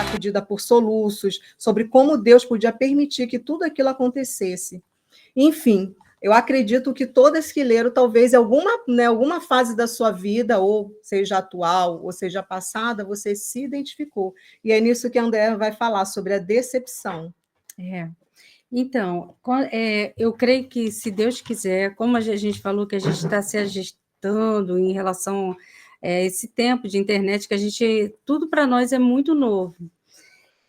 sacudida por soluços, sobre como Deus podia permitir que tudo aquilo acontecesse. Enfim, eu acredito que todas que leram, talvez em alguma fase da sua vida, ou seja atual, ou seja passada, você se identificou. E é nisso que a Andréa vai falar, sobre a decepção. Então, eu creio que, se Deus quiser, como a gente falou que a gente está se ajustando em relação a esse tempo de internet, que tudo para nós é muito novo.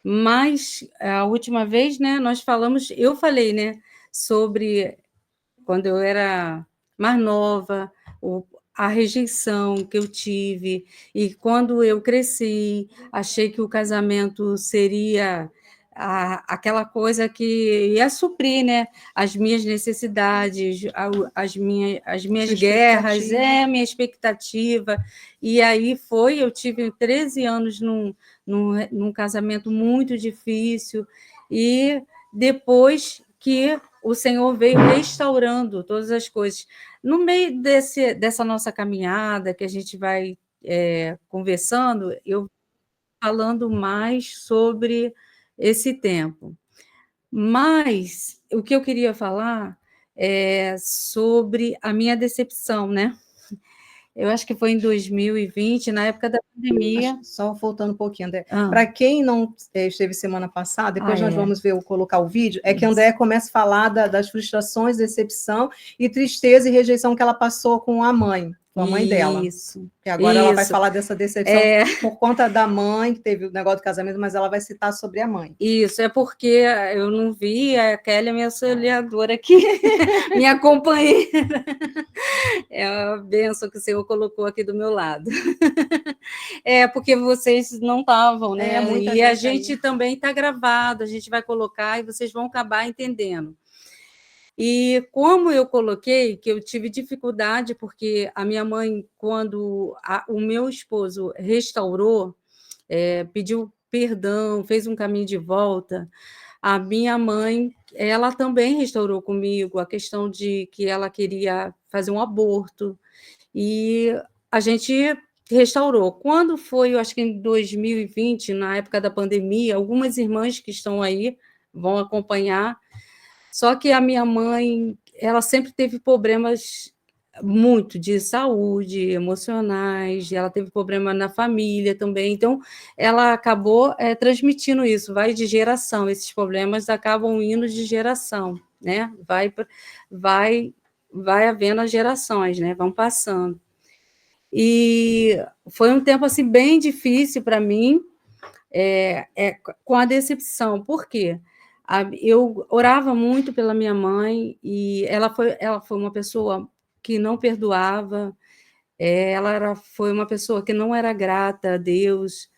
Mas, a última vez, né, eu falei, né, sobre quando eu era mais nova, a rejeição que eu tive, e quando eu cresci, achei que o casamento seria aquela coisa que ia suprir, né, as minhas necessidades, as minhas guerras, minha expectativa. E aí eu tive 13 anos num casamento muito difícil, e depois que o Senhor veio restaurando todas as coisas. No meio dessa nossa caminhada, que a gente vai conversando, eu falando mais sobre esse tempo. Mas o que eu queria falar é sobre a minha decepção, né? Eu acho que foi em 2020, na época da pandemia. Só voltando um pouquinho, André. Para quem não esteve semana passada, depois nós vamos colocar o vídeo, que a André começa a falar das frustrações, decepção e tristeza e rejeição que ela passou com a mãe dela. Isso. E agora ela vai falar dessa decepção por conta da mãe, que teve o negócio do casamento, mas ela vai citar sobre a mãe. Isso, é porque eu não vi, a Kelly é minha auxiliadora aqui, minha companheira. É a bênção que o Senhor colocou aqui do meu lado. Porque vocês não estavam, né? E a gente também está gravado, a gente vai colocar e vocês vão acabar entendendo. E como eu coloquei, que eu tive dificuldade, porque a minha mãe, quando o meu esposo restaurou, pediu perdão, fez um caminho de volta, a minha mãe, ela também restaurou comigo a questão de que ela queria fazer um aborto, e a gente restaurou. Quando foi, eu acho que em 2020, na época da pandemia, algumas irmãs que estão aí vão acompanhar, só que a minha mãe, ela sempre teve problemas muito de saúde, emocionais, ela teve problema na família também, então ela acabou transmitindo isso, vai de geração, esses problemas acabam indo de geração, né? Vai havendo as gerações, né? Vão passando. E foi um tempo assim bem difícil para mim, com a decepção. Por quê? Eu orava muito pela minha mãe, e ela foi uma pessoa que não perdoava, foi uma pessoa que não era grata a Deus,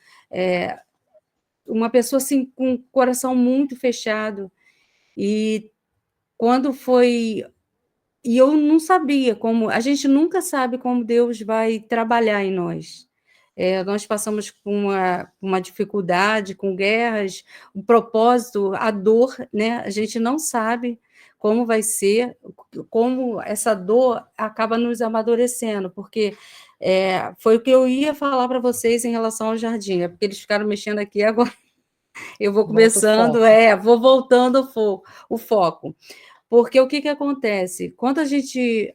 uma pessoa assim, com o coração muito fechado. E quando foi... E eu não sabia como... A gente nunca sabe como Deus vai trabalhar em nós. Nós passamos com uma dificuldade, com guerras, o propósito, a dor, né? A gente não sabe como vai ser, como essa dor acaba nos amadurecendo, porque foi o que eu ia falar para vocês em relação ao jardim, porque eles ficaram mexendo aqui agora. Eu vou começando, vou voltando o foco. Porque o que acontece? Quando a gente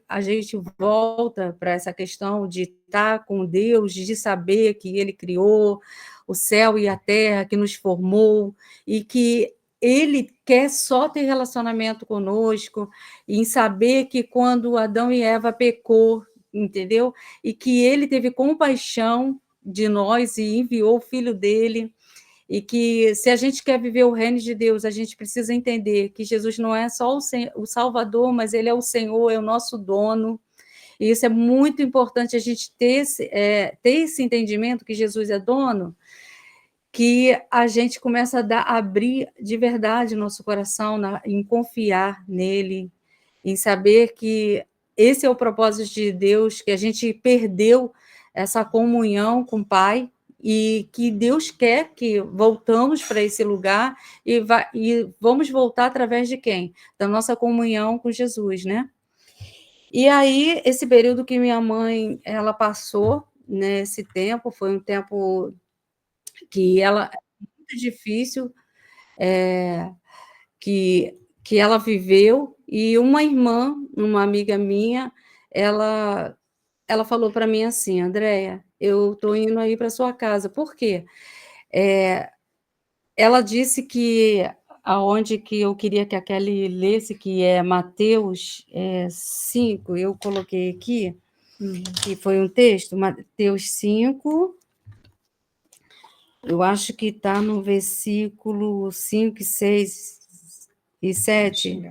volta para essa questão de estar com Deus, de saber que Ele criou o céu e a terra, que nos formou, e que Ele quer só ter relacionamento conosco, em saber que quando Adão e Eva pecou, entendeu? E que Ele teve compaixão de nós e enviou o Filho dele, e que, se a gente quer viver o reino de Deus, a gente precisa entender que Jesus não é só o Salvador, mas Ele é o Senhor, é o nosso dono. E isso é muito importante, a gente ter esse entendimento que Jesus é dono, que a gente começa a abrir de verdade nosso coração, em confiar nele, em saber que esse é o propósito de Deus, que a gente perdeu essa comunhão com o Pai, e que Deus quer que voltamos para esse lugar, e vamos voltar através de quem? Da nossa comunhão com Jesus, né? E aí, esse período que minha mãe passou, nesse tempo, foi um tempo que ela muito difícil que ela viveu, e uma irmã, uma amiga minha, ela falou para mim assim: Andréia, eu estou indo aí para sua casa. Por quê? Ela disse que aonde que eu queria que a Kelly lesse, que é Mateus 5, eu coloquei aqui, que foi um texto, Mateus 5, eu acho que está no versículo 5, 6 e 7.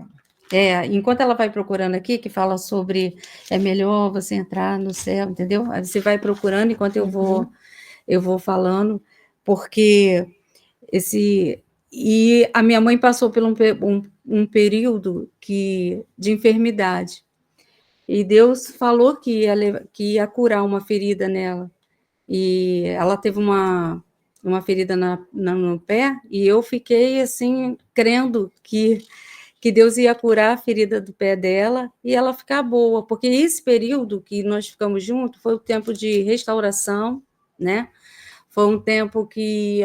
Enquanto ela vai procurando aqui, que fala sobre é melhor você entrar no céu, entendeu? Aí você vai procurando enquanto eu vou falando, porque e a minha mãe passou por um período de enfermidade, e Deus falou que ia curar uma ferida nela, e ela teve uma ferida no pé, e eu fiquei assim, crendo que Deus ia curar a ferida do pé dela e ela ficar boa, porque esse período que nós ficamos juntos foi o tempo de restauração, né? Foi um tempo que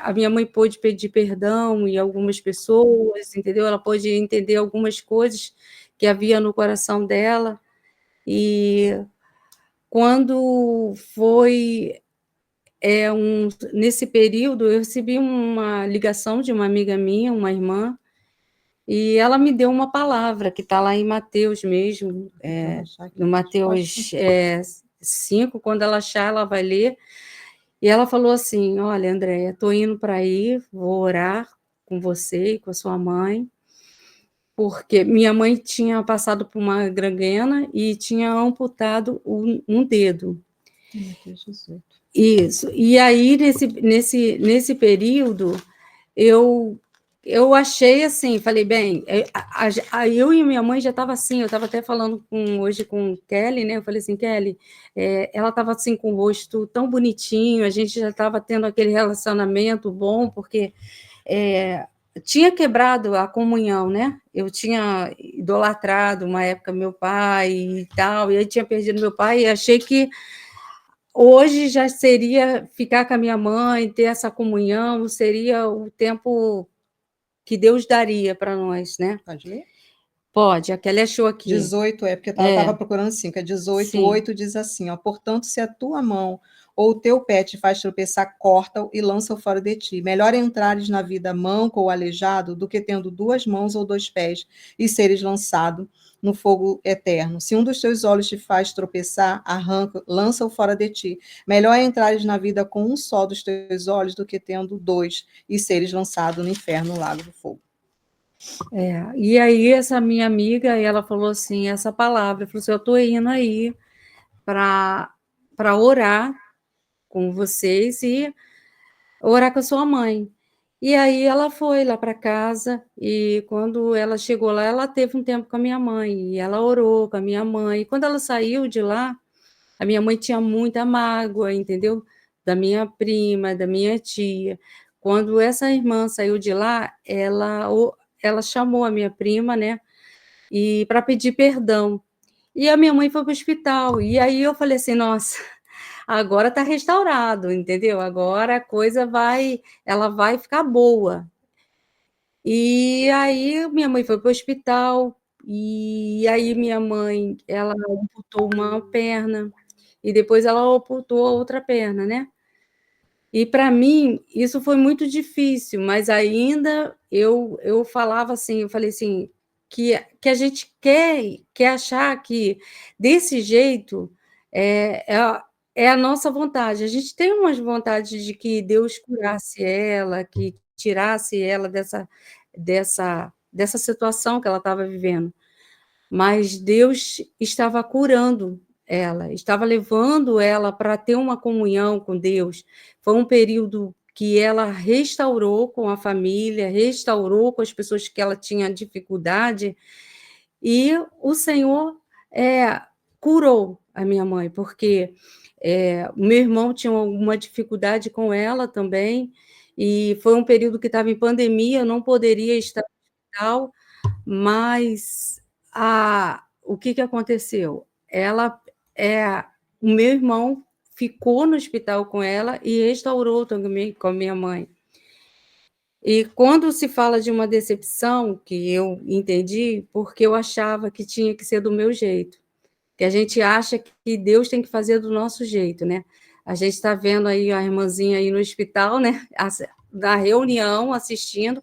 a minha mãe pôde pedir perdão em algumas pessoas, entendeu? Ela pôde entender algumas coisas que havia no coração dela. E quando foi nesse período, eu recebi uma ligação de uma amiga minha, uma irmã, e ela me deu uma palavra que está lá em Mateus mesmo, no Mateus 5, quando ela achar, ela vai ler. E ela falou assim: olha, Andréia, estou indo para aí, vou orar com você e com a sua mãe, porque minha mãe tinha passado por uma gangrena e tinha amputado um dedo. Isso. E aí, nesse período, eu achei assim, falei, bem, eu e minha mãe já estava assim, eu estava até falando hoje com Kelly, né? Eu falei assim, Kelly, ela estava assim com o rosto tão bonitinho, a gente já estava tendo aquele relacionamento bom, porque tinha quebrado a comunhão, né? Eu tinha idolatrado uma época meu pai e tal, e aí tinha perdido meu pai, e achei que hoje já seria ficar com a minha mãe, ter essa comunhão, seria o tempo que Deus daria para nós, né? Pode ler? Pode, a Kelly achou aqui. 18, porque ela estava procurando 5, 18, Sim. 8 diz assim, ó, portanto, se a tua mão ou o teu pé te faz tropeçar, corta-o e lança-o fora de ti. Melhor entrares na vida manco ou aleijado do que tendo 2 mãos ou 2 pés e seres lançado no fogo eterno. Se um dos teus olhos te faz tropeçar, arranca, lança-o fora de ti. Melhor entrares na vida com um só dos teus olhos do que tendo 2 e seres lançado no inferno, no lago do fogo. E aí essa minha amiga, ela falou assim, essa palavra, falou assim, eu estou indo aí para orar com vocês e orar com a sua mãe. E aí ela foi lá para casa, e quando ela chegou lá, ela teve um tempo com a minha mãe, e ela orou com a minha mãe. E quando ela saiu de lá, a minha mãe tinha muita mágoa, entendeu? Da minha prima, da minha tia. Quando essa irmã saiu de lá, ela chamou a minha prima, né? E para pedir perdão. E a minha mãe foi para o hospital. E aí eu falei assim, nossa, agora está restaurado, entendeu? Agora a coisa ela vai ficar boa. E aí minha mãe foi para o hospital, e aí minha mãe, ela amputou uma perna, e depois ela amputou a outra perna, né? E para mim isso foi muito difícil, mas ainda eu falava assim, eu falei assim, que a gente quer achar que desse jeito é a nossa vontade. A gente tem umas vontades de que Deus curasse ela, que tirasse ela dessa situação que ela estava vivendo. Mas Deus estava curando ela, estava levando ela para ter uma comunhão com Deus. Foi um período que ela restaurou com a família, restaurou com as pessoas que ela tinha dificuldade, e o Senhor curou a minha mãe, porque o meu irmão tinha alguma dificuldade com ela também, e foi um período que estava em pandemia, eu não poderia estar no hospital, mas o que aconteceu? O meu irmão ficou no hospital com ela e restaurou também com a minha mãe. E quando se fala de uma decepção, que eu entendi, porque eu achava que tinha que ser do meu jeito, que a gente acha que Deus tem que fazer do nosso jeito, né? A gente está vendo aí a irmãzinha aí no hospital, né? Da reunião, assistindo,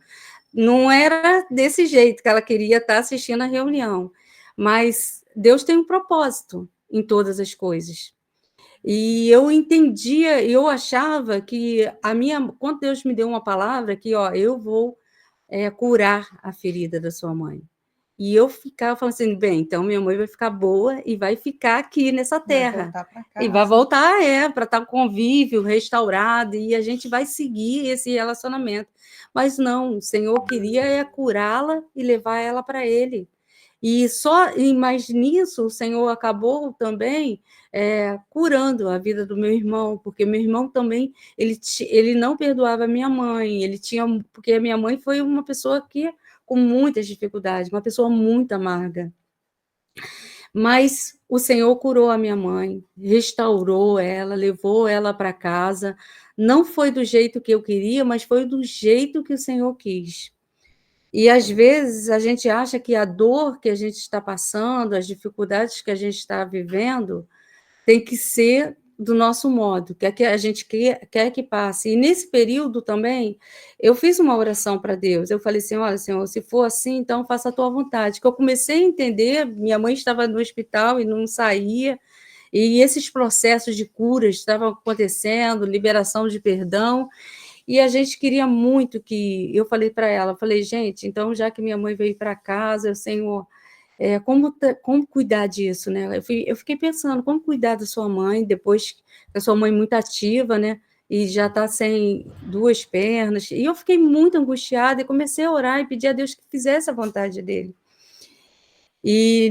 não era desse jeito que ela queria estar assistindo a reunião, mas Deus tem um propósito em todas as coisas. E eu entendia, eu achava que quando Deus me deu uma palavra que, ó, eu vou curar a ferida da sua mãe. E eu ficava falando assim, bem, então minha mãe vai ficar boa e vai ficar aqui nessa terra. Vai voltar para E vai casa. voltar, para estar convívio, restaurado, e a gente vai seguir esse relacionamento. Mas não, o Senhor queria curá-la e levar ela para Ele. Mas nisso o Senhor acabou também curando a vida do meu irmão, porque meu irmão também ele não perdoava a minha mãe, porque a minha mãe foi uma pessoa que com muitas dificuldades, uma pessoa muito amarga. Mas o Senhor curou a minha mãe, restaurou ela, levou ela para casa. Não foi do jeito que eu queria, mas foi do jeito que o Senhor quis. E às vezes a gente acha que a dor que a gente está passando, as dificuldades que a gente está vivendo, tem que ser do nosso modo, que a gente quer que passe. E nesse período também, eu fiz uma oração para Deus. Eu falei assim, olha, Senhor, se for assim, então faça a tua vontade. Que eu comecei a entender, minha mãe estava no hospital e não saía, e esses processos de cura estavam acontecendo, liberação de perdão, e a gente queria muito que... Eu falei para ela, falei, gente, então já que minha mãe veio para casa, o Senhor... como cuidar disso, né? Eu fiquei pensando, como cuidar da sua mãe, depois que a sua mãe é muito ativa, né? E já está sem duas pernas. E eu fiquei muito angustiada e comecei a orar e pedir a Deus que fizesse a vontade dele. E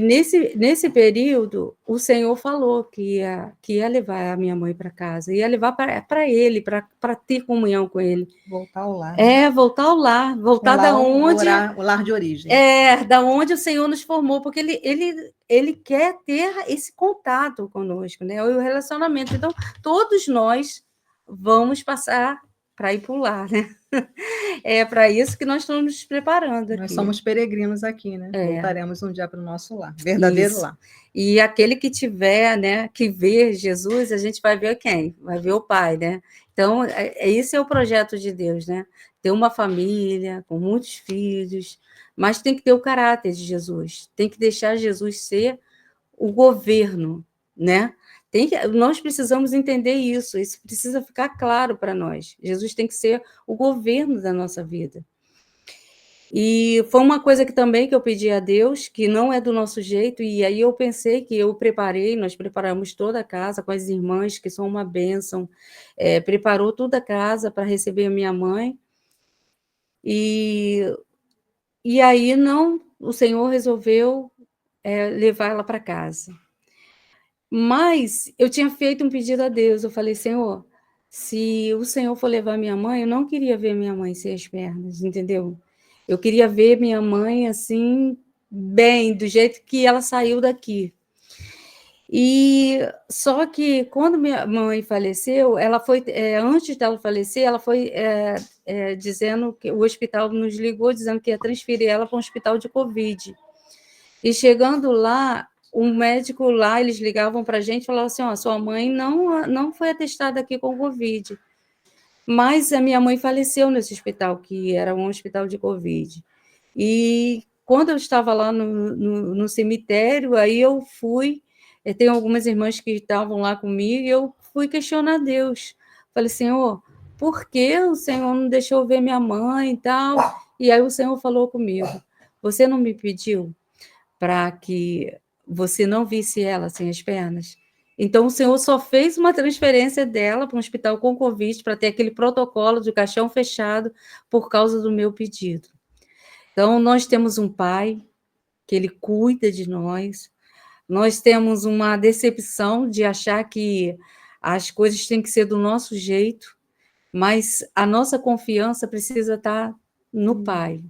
nesse período, o Senhor falou que ia levar a minha mãe para casa, ia levar para ele, para ter comunhão com ele. Voltar ao lar. Voltar ao lar, voltar da onde... O lar de origem. Da onde o Senhor nos formou, porque ele quer ter esse contato conosco, né? O relacionamento. Então, todos nós vamos passar para ir para o lar, né? É para isso que nós estamos nos preparando aqui. Nós somos peregrinos aqui, né? Voltaremos um dia para o nosso lar, verdadeiro lar. E aquele que tiver, né, que ver Jesus, a gente vai ver quem? Vai ver o Pai, né? Então, esse é o projeto de Deus, né? Ter uma família com muitos filhos, mas tem que ter o caráter de Jesus, tem que deixar Jesus ser o governo, né? Nós precisamos entender isso precisa ficar claro para nós. Jesus tem que ser o governo da nossa vida. E foi uma coisa que eu pedi a Deus, que não é do nosso jeito, e aí eu pensei que nós preparamos toda a casa com as irmãs, que são uma bênção, preparou toda a casa para receber a minha mãe, e aí o Senhor resolveu levar ela para casa. Mas eu tinha feito um pedido a Deus, eu falei, Senhor, se o Senhor for levar minha mãe, eu não queria ver minha mãe sem as pernas, entendeu? Eu queria ver minha mãe assim, bem, do jeito que ela saiu daqui. E só que quando minha mãe faleceu, ela foi, antes dela falecer, ela foi dizendo que o hospital nos ligou, dizendo que ia transferir ela para um hospital de Covid. E chegando lá, o médico lá, eles ligavam para a gente e falavam assim, ó, sua mãe não foi atestada aqui com Covid. Mas a minha mãe faleceu nesse hospital, que era um hospital de Covid. E quando eu estava lá no cemitério, aí eu fui, tem algumas irmãs que estavam lá comigo, e eu fui questionar Deus. Falei, Senhor, por que o Senhor não deixou ver minha mãe e tal? E aí o Senhor falou comigo, você não me pediu para que você não visse ela sem as pernas? Então, o Senhor só fez uma transferência dela para um hospital com Covid, para ter aquele protocolo de caixão fechado, por causa do meu pedido. Então, nós temos um Pai, que Ele cuida de nós temos uma decepção de achar que as coisas têm que ser do nosso jeito, mas a nossa confiança precisa estar no Pai,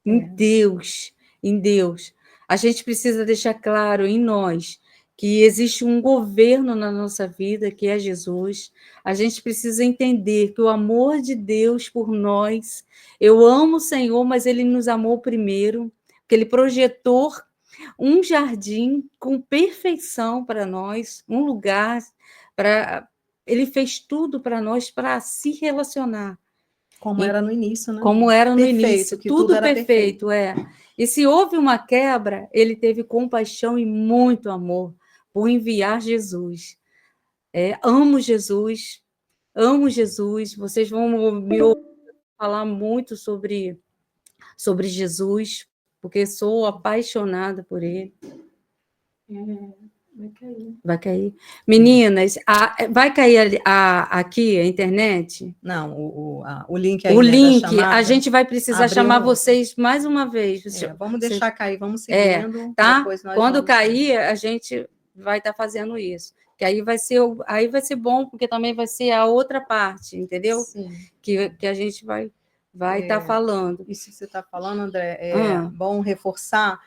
em Deus, em Deus. A gente precisa deixar claro em nós que existe um governo na nossa vida, que é Jesus. A gente precisa entender que o amor de Deus por nós, eu amo o Senhor, mas Ele nos amou primeiro, que Ele projetou um jardim com perfeição para nós, um lugar para... Ele fez tudo para nós para se relacionar. Como era no início, né? Como era no Perfeito, início, que tudo tudo era perfeito, é. E se houve uma quebra, ele teve compaixão e muito amor por enviar Jesus. Amo Jesus, amo Jesus. Vocês vão me ouvir falar muito sobre Jesus, porque sou apaixonada por ele. Vai cair. Vai cair. Meninas, vai cair aqui a internet? Não, o link aí, O né, link, da chamada, a gente vai precisar chamar vocês mais uma vez. Vamos deixar cair, vamos seguindo. Tá? Depois nós Quando vamos... cair, a gente vai estar fazendo isso. Que aí vai ser bom, porque também vai ser a outra parte, entendeu? Sim. Que a gente vai estar falando. Isso que você está falando, André, é bom reforçar.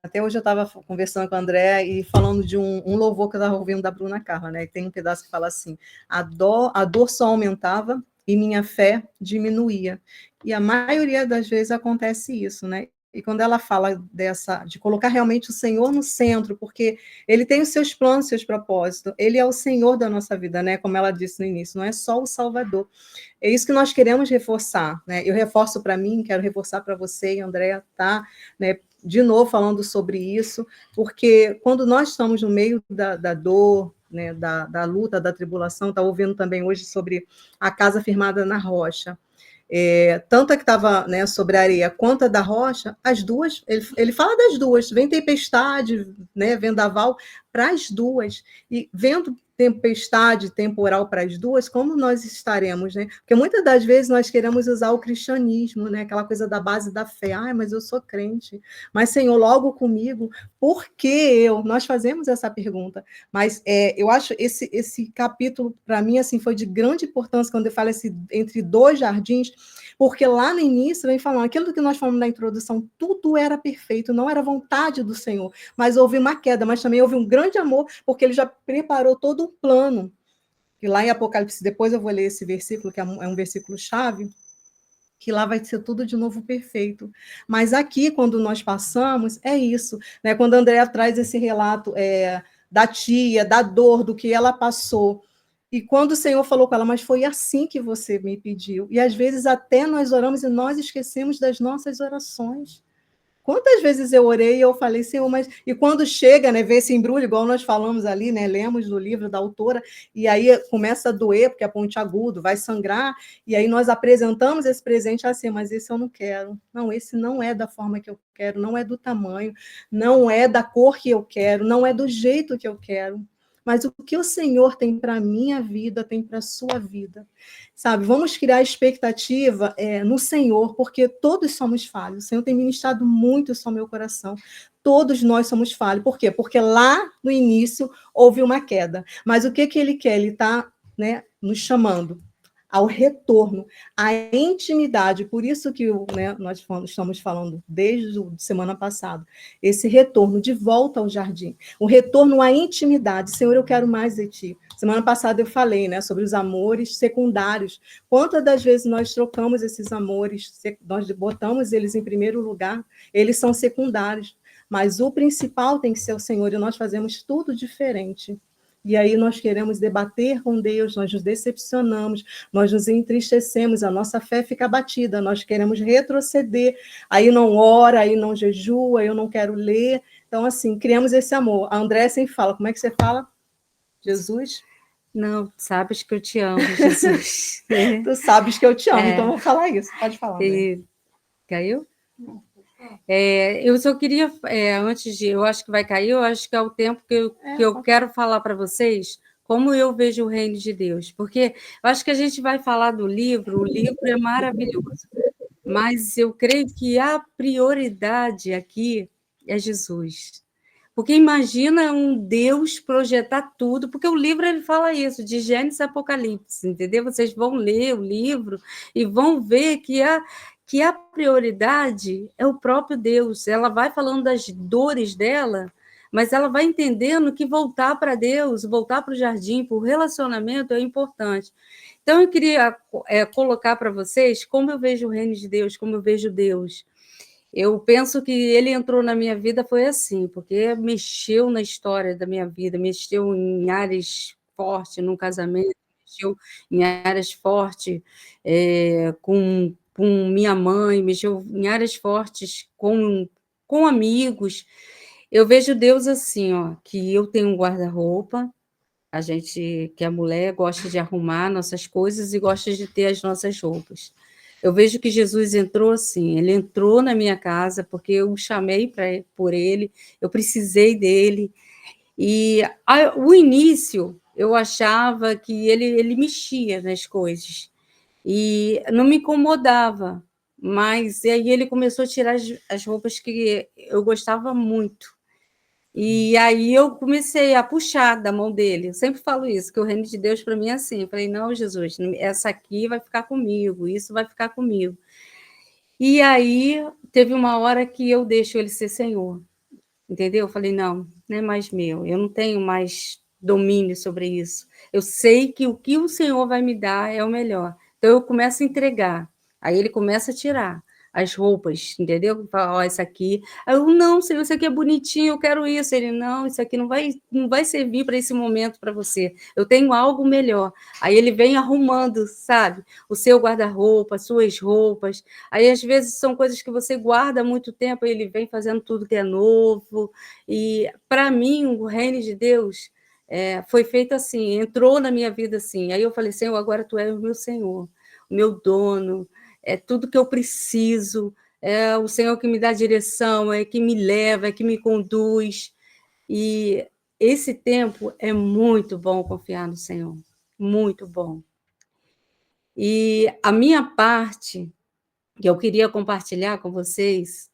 Até hoje eu estava conversando com a André e falando de um louvor que eu estava ouvindo da Bruna Carla, né? E tem um pedaço que fala assim: a dor só aumentava e minha fé diminuía. E a maioria das vezes acontece isso, né? E quando ela fala de colocar realmente o Senhor no centro, porque ele tem os seus planos, seus propósitos, ele é o Senhor da nossa vida, né? Como ela disse no início, não é só o Salvador. É isso que nós queremos reforçar, né? Eu reforço para mim, quero reforçar para você e André, tá? Né? De novo falando sobre isso, porque quando nós estamos no meio da dor, né, da luta, da tribulação, está ouvindo também hoje sobre a casa firmada na rocha. Tanto a que estava, né, sobre a areia quanto a da rocha, as duas, ele fala das duas, vem tempestade, né, vendaval para as duas, e vendo tempestade temporal para as duas, como nós estaremos, né? Porque muitas das vezes nós queremos usar o cristianismo, né? Aquela coisa da base da fé. Mas eu sou crente. Mas, Senhor, logo comigo, por que eu? Nós fazemos essa pergunta. Mas eu acho esse capítulo, para mim, assim, foi de grande importância quando eu falo entre dois jardins, porque lá no início vem falando, aquilo que nós falamos na introdução, tudo era perfeito, não era vontade do Senhor, mas houve uma queda, mas também houve um grande amor, porque ele já preparou todo um plano. E lá em Apocalipse, depois eu vou ler esse versículo, que é um versículo-chave, que lá vai ser tudo de novo perfeito. Mas aqui, quando nós passamos, é isso, né? Quando a Andréa traz esse relato da tia, da dor, do que ela passou, e quando o Senhor falou com ela, mas foi assim que você me pediu. E às vezes até nós oramos e nós esquecemos das nossas orações. Quantas vezes eu orei e eu falei, Senhor, mas... E quando chega, né, vê esse embrulho, igual nós falamos ali, né, lemos no livro da autora, e aí começa a doer, porque é pontiagudo, vai sangrar, e aí nós apresentamos esse presente assim, mas esse eu não quero. Não, esse não é da forma que eu quero, não é do tamanho, não é da cor que eu quero, não é do jeito que eu quero. Mas o que o Senhor tem para a minha vida, tem para a sua vida. Sabe, vamos criar expectativa no Senhor, porque todos somos falhos. O Senhor tem ministrado muito isso ao meu coração. Todos nós somos falhos. Por quê? Porque lá no início houve uma queda. Mas o que ele quer? Ele está, né, nos chamando ao retorno, à intimidade. Por isso que nós estamos falando desde a semana passada, esse retorno de volta ao jardim, o retorno à intimidade. Senhor, eu quero mais de ti. Semana passada eu falei, né, sobre os amores secundários. Quantas das vezes nós trocamos esses amores, nós botamos eles em primeiro lugar, eles são secundários, mas o principal tem que ser o Senhor, e nós fazemos tudo diferente. E aí nós queremos debater com Deus, nós nos decepcionamos, nós nos entristecemos, a nossa fé fica abatida, nós queremos retroceder, aí não ora, aí não jejua, eu não quero ler. Então, assim, criamos esse amor. A André sempre fala, como é que você fala? Jesus? Não, sabes que eu te amo, Jesus. Tu sabes que eu te amo, então eu vou falar isso. Pode falar, André. Caiu? Eu só queria, antes de... Eu acho que vai cair, eu acho que é o tempo que eu quero falar para vocês como eu vejo o reino de Deus. Porque eu acho que a gente vai falar do livro, o livro é maravilhoso, mas eu creio que a prioridade aqui é Jesus. Porque imagina um Deus projetar tudo, porque o livro ele fala isso, de Gênesis a Apocalipse, entendeu? Vocês vão ler o livro e vão ver que a prioridade é o próprio Deus. Ela vai falando das dores dela, mas ela vai entendendo que voltar para Deus, voltar para o jardim, para o relacionamento é importante. Então, eu queria colocar para vocês como eu vejo o reino de Deus, como eu vejo Deus. Eu penso que ele entrou na minha vida foi assim, porque mexeu na história da minha vida, mexeu em áreas fortes no casamento, mexeu em áreas fortes com minha mãe, mexeu em áreas fortes com amigos. Eu vejo Deus assim, ó, que eu tenho um guarda-roupa, a gente, que é mulher, gosta de arrumar nossas coisas e gosta de ter as nossas roupas. Eu vejo que Jesus entrou assim, ele entrou na minha casa porque eu o chamei por ele, eu precisei dele. E o início, eu achava que ele mexia nas coisas e não me incomodava, mas aí ele começou a tirar as roupas que eu gostava muito. E aí eu comecei a puxar da mão dele. Eu sempre falo isso, que o reino de Deus para mim é assim. Eu falei, não, Jesus, essa aqui vai ficar comigo, isso vai ficar comigo. E aí teve uma hora que eu deixo ele ser Senhor, entendeu? Eu falei, não é mais meu, eu não tenho mais domínio sobre isso. Eu sei que o Senhor vai me dar é o melhor. Então eu começo a entregar. Aí ele começa a tirar as roupas, entendeu? Fala, ó, isso aqui. Aí eu, não, Senhor, isso aqui é bonitinho, eu quero isso. Ele, não, isso aqui não vai servir para esse momento para você. Eu tenho algo melhor. Aí ele vem arrumando, sabe? O seu guarda-roupa, as suas roupas. Aí às vezes são coisas que você guarda há muito tempo, e ele vem fazendo tudo que é novo. E para mim, o reino de Deus foi feito assim, entrou na minha vida assim. Aí eu falei, Senhor, agora tu és o meu Senhor, o meu dono, é tudo que eu preciso, é o Senhor que me dá direção, é que me leva, é que me conduz. E esse tempo é muito bom confiar no Senhor, muito bom. E a minha parte, que eu queria compartilhar com vocês,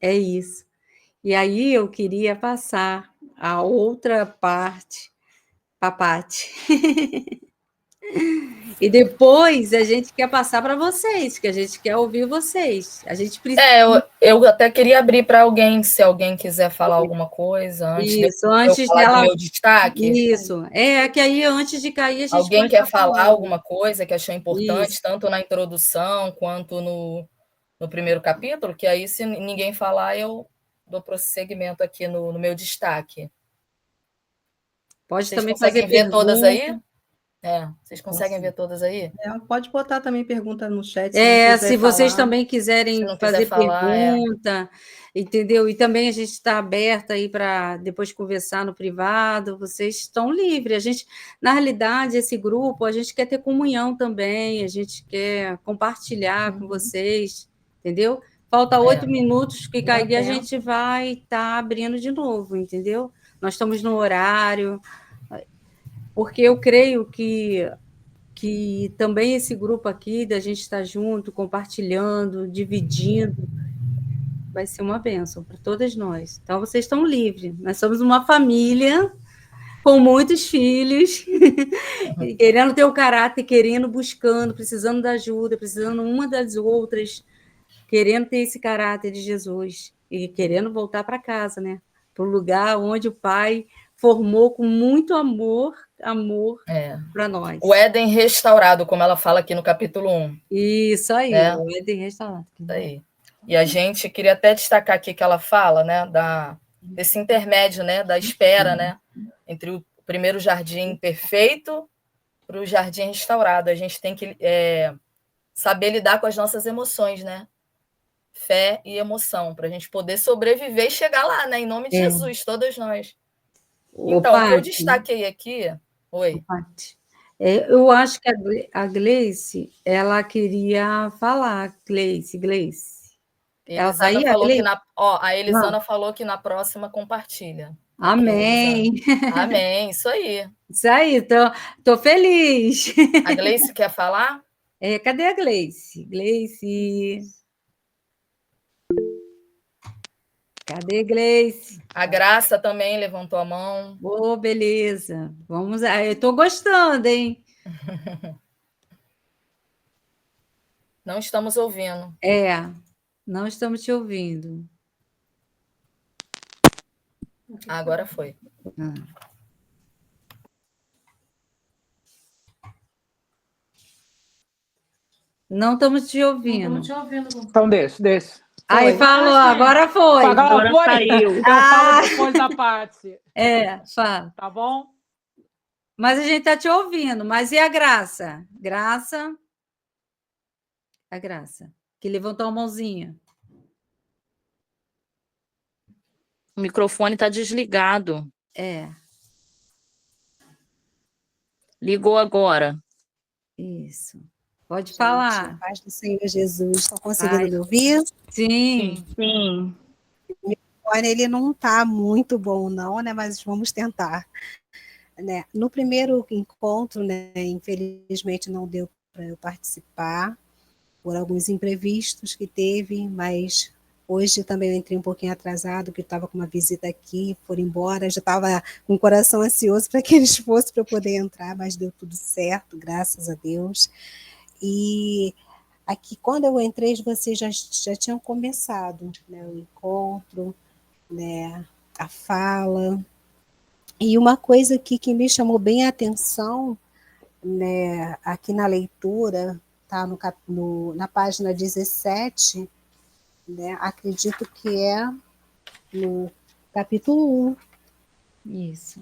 é isso. E aí eu queria passar a outra parte para a Paty. E depois a gente quer passar para vocês, que a gente quer ouvir vocês. A gente precisa. Eu até queria abrir para alguém, se alguém quiser falar alguma coisa antes de Isso, eu antes falar do dela. meu destaque. Isso, que aí antes de cair a gente Alguém pode quer estar falar falando. alguma coisa que achou importante, Isso. tanto na introdução quanto no primeiro capítulo, que aí, se ninguém falar, eu dou prosseguimento aqui no meu destaque. Pode Vocês também fazer conseguem ver todas aí? pergunta. Vocês conseguem ver todas aí? Pode botar também pergunta no chat, se não quiser Se vocês falar. também Se quiserem não quiser fazer falar, pergunta, entendeu? E também a gente está aberta aí para depois conversar no privado, vocês estão livres. A gente, na realidade, esse grupo, a gente quer ter comunhão também, a gente quer compartilhar com vocês, entendeu? Falta 8 minutos que cair, a gente vai estar abrindo de novo, entendeu? Nós estamos no horário, porque eu creio que também esse grupo aqui, da gente estar junto, compartilhando, dividindo, vai ser uma bênção para todas nós. Então, vocês estão livres. Nós somos uma família com muitos filhos, querendo ter o caráter, querendo, buscando, precisando da ajuda, precisando uma das outras, querendo ter esse caráter de Jesus e querendo voltar para casa, né? Para o lugar onde o Pai formou com muito amor para nós. O Éden restaurado, como ela fala aqui no capítulo 1. Isso aí, né? O Éden restaurado. Isso aí. E a gente queria até destacar aqui que ela fala, né, desse intermédio, né, da espera, né, entre o primeiro jardim perfeito para o jardim restaurado. A gente tem que saber lidar com as nossas emoções, né? Fé e emoção, para a gente poder sobreviver e chegar lá, né? Em nome de Jesus, todas nós. Então, o que eu destaquei aqui... Oi. Eu acho que a Gleice, ela queria falar, Gleice. Ela tá aí, Falou a Elisana falou que na próxima compartilha. Amém. Amém, isso aí. Isso aí, tô feliz. A Gleice quer falar? Cadê a Gleice? Cadê Gleice? A Graça também levantou a mão. Beleza. Vamos lá. Eu estou gostando, hein? Não estamos ouvindo. Não estamos te ouvindo. Agora foi. Não estamos te ouvindo. Então, deixa. Aí falou, agora foi. Agora foi? saiu. Eu falo depois da parte. Fala. Tá bom? Mas a gente está te ouvindo. Mas e a Graça? Graça? A Graça, que levantou a mãozinha. O microfone está desligado. Ligou agora. Isso. Pode falar. A paz do Senhor Jesus. Estão conseguindo me ouvir? Sim. Sim. Olha, ele não está muito bom, não, né? Mas vamos tentar. Né? No primeiro encontro, né, infelizmente não deu para eu participar, por alguns imprevistos que teve, mas hoje também eu entrei um pouquinho atrasado, porque estava com uma visita aqui, foram embora, já estava com o coração ansioso para que eles fossem para eu poder entrar, mas deu tudo certo, graças a Deus. E aqui, quando eu entrei, vocês já tinham começado, né, o encontro, né, a fala. E uma coisa aqui que me chamou bem a atenção, né, aqui na leitura, tá, na página 17, né, acredito que é no capítulo 1. Isso.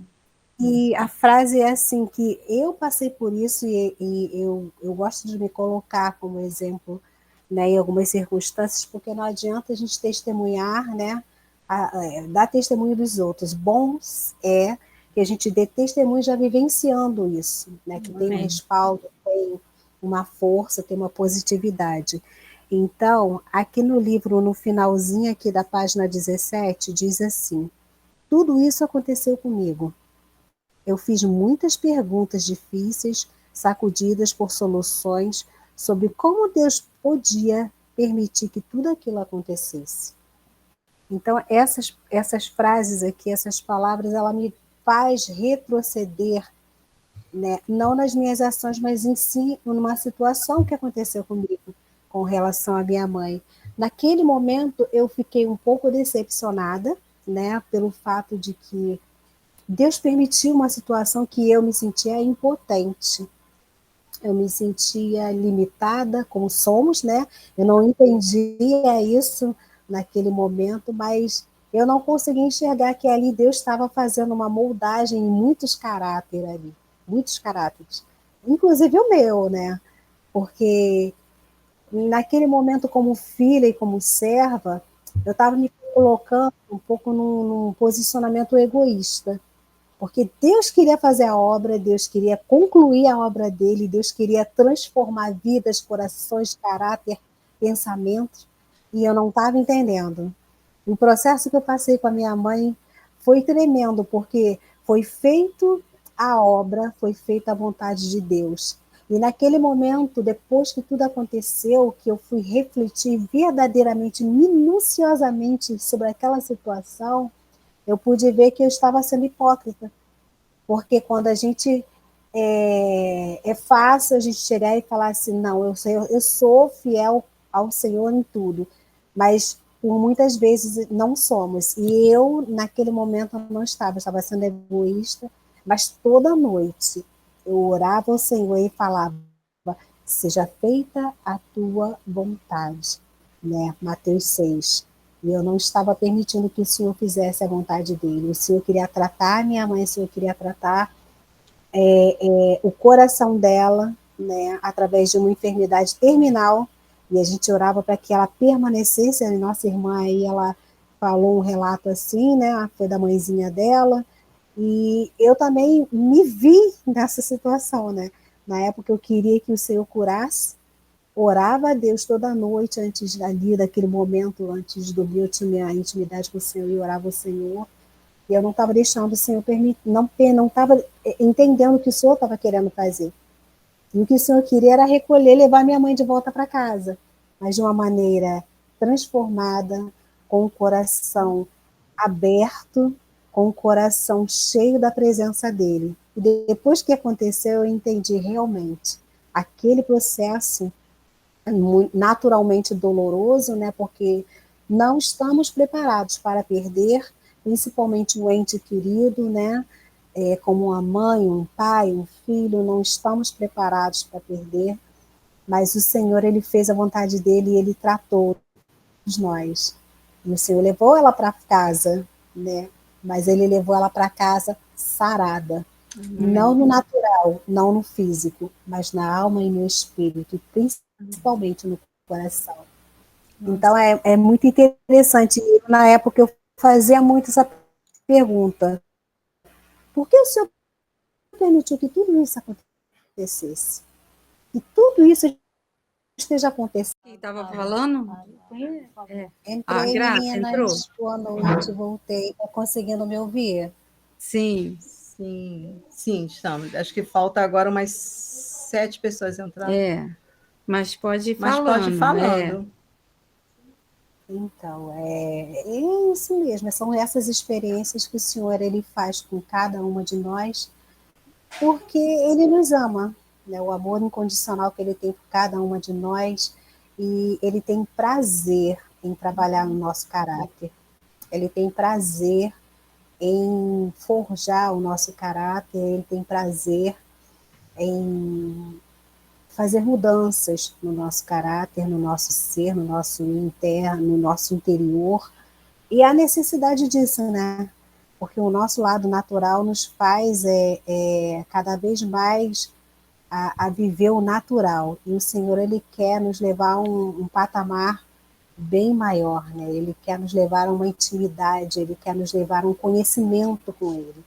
E a frase é assim, que eu passei por isso e eu gosto de me colocar como exemplo, né, em algumas circunstâncias, porque não adianta a gente testemunhar, né, dar testemunho dos outros. Bom é que a gente dê testemunho já vivenciando isso, né, que tem um respaldo, tem uma força, tem uma positividade. Então, aqui no livro, no finalzinho aqui da página 17, diz assim: tudo isso aconteceu comigo. Eu fiz muitas perguntas difíceis, sacudidas por soluções, sobre como Deus podia permitir que tudo aquilo acontecesse. Então, essas frases aqui, essas palavras, ela me faz retroceder, né? Não nas minhas ações, mas em si, numa situação que aconteceu comigo, com relação à minha mãe. Naquele momento, eu fiquei um pouco decepcionada, né, pelo fato de que Deus permitiu uma situação que eu me sentia impotente. Eu me sentia limitada, como somos, né? Eu não entendia isso naquele momento, mas eu não conseguia enxergar que ali Deus estava fazendo uma moldagem em muitos caráteres ali, muitos caráteres, inclusive o meu, né? Porque naquele momento, como filha e como serva, eu estava me colocando um pouco num posicionamento egoísta, porque Deus queria fazer a obra, Deus queria concluir a obra dele, Deus queria transformar vidas, corações, caráter, pensamentos, e eu não estava entendendo. O processo que eu passei com a minha mãe foi tremendo, porque foi feito a obra, foi feita a vontade de Deus. E naquele momento, depois que tudo aconteceu, que eu fui refletir verdadeiramente, minuciosamente sobre aquela situação, eu pude ver que eu estava sendo hipócrita. Porque quando a gente é fácil a gente chegar e falar assim, não, eu sou fiel ao Senhor em tudo, mas por muitas vezes não somos. E eu, naquele momento, não estava sendo egoísta, mas toda noite eu orava ao Senhor e falava, seja feita a tua vontade, né? Mateus 6. E eu não estava permitindo que o Senhor fizesse a vontade dele. O Senhor queria tratar a minha mãe, o Senhor queria tratar o coração dela, né, através de uma enfermidade terminal, e a gente orava para que ela permanecesse. A nossa irmã aí, ela falou um relato assim, né, foi da mãezinha dela, e eu também me vi nessa situação, né. Na época eu queria que o Senhor curasse, orava a Deus toda noite, antes daquele momento, antes de dormir, eu tinha a intimidade com o Senhor e orava ao Senhor, e eu não estava deixando o Senhor permitir, não estava entendendo o que o Senhor estava querendo fazer. E o que o Senhor queria era recolher, levar minha mãe de volta para casa, mas de uma maneira transformada, com o coração aberto, com o coração cheio da presença dele. E depois que aconteceu, eu entendi realmente aquele processo naturalmente doloroso, né, porque não estamos preparados para perder, principalmente um ente querido, né? Como uma mãe, um pai, um filho, não estamos preparados para perder, mas o Senhor, ele fez a vontade dele e ele tratou nós. E o Senhor levou ela para casa, né? Mas ele levou ela para casa sarada, não no natural, não no físico, mas na alma e no espírito, e principalmente no coração. Então é muito interessante. Na época eu fazia muito essa pergunta: por que o Senhor permitiu que tudo isso acontecesse? Que tudo isso esteja acontecendo. Que estava falando? Entrei, Graça, entrou? meninas, boa noite, voltei. Está conseguindo me ouvir? Sim. Sim, estamos. Acho que falta agora umas 7 pessoas entrando. Mas pode ir Mas falando. pode ir falando. Então, é isso mesmo. São essas experiências que o Senhor ele faz com cada uma de nós, porque Ele nos ama, né? O amor incondicional que Ele tem por cada uma de nós, e Ele tem prazer em trabalhar no nosso caráter. Ele tem prazer em forjar o nosso caráter, Ele tem prazer em fazer mudanças no nosso caráter, no nosso ser, no nosso interno, no nosso interior. E a necessidade disso, né? Porque o nosso lado natural nos faz cada vez mais a viver o natural. E o Senhor, Ele quer nos levar a um patamar bem maior, né? Ele quer nos levar a uma intimidade, Ele quer nos levar a um conhecimento com Ele.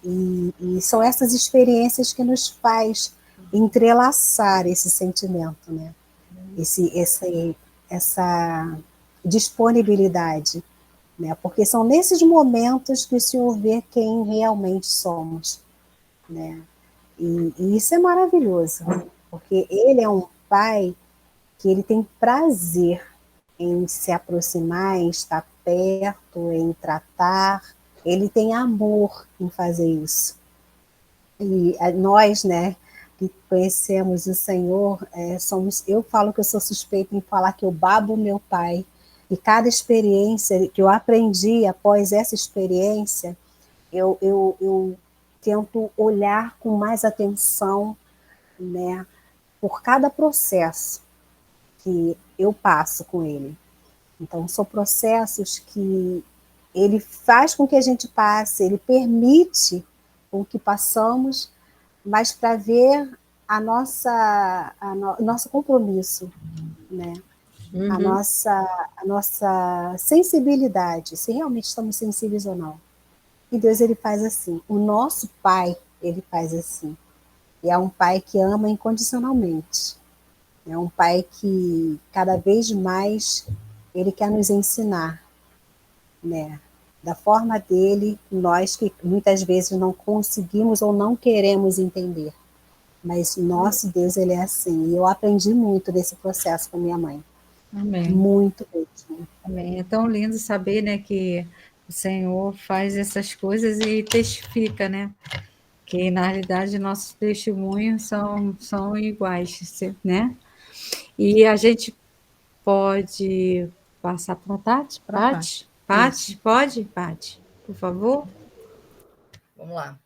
E são essas experiências que nos faz entrelaçar esse sentimento, né? Essa disponibilidade, né? Porque são nesses momentos que o Senhor vê quem realmente somos, né? E isso é maravilhoso, porque Ele é um Pai que Ele tem prazer em se aproximar, em estar perto, em tratar. Ele tem amor em fazer isso. E nós, né, que conhecemos o Senhor, eu falo que eu sou suspeita em falar que eu babo meu Pai. E cada experiência que eu aprendi após essa experiência, eu tento olhar com mais atenção, né, por cada processo que eu passo com ele. Então, são processos que ele faz com que a gente passe, ele permite com que passamos, mas para ver o nosso compromisso, né? A nossa sensibilidade, se realmente estamos sensíveis ou não. E Deus, ele faz assim. O nosso Pai, ele faz assim. E é um Pai que ama incondicionalmente. É um Pai que cada vez mais ele quer nos ensinar, né? Da forma dele, nós que muitas vezes não conseguimos ou não queremos entender. Mas nosso Deus, ele é assim. E eu aprendi muito desse processo com minha mãe. Amém. Muito mesmo. Amém. É tão lindo saber, né, que o Senhor faz essas coisas e testifica, né? Que, na realidade, nossos testemunhos são iguais, né? E a gente pode passar para a Tati? Pati, pode? Pati, por favor. Vamos lá.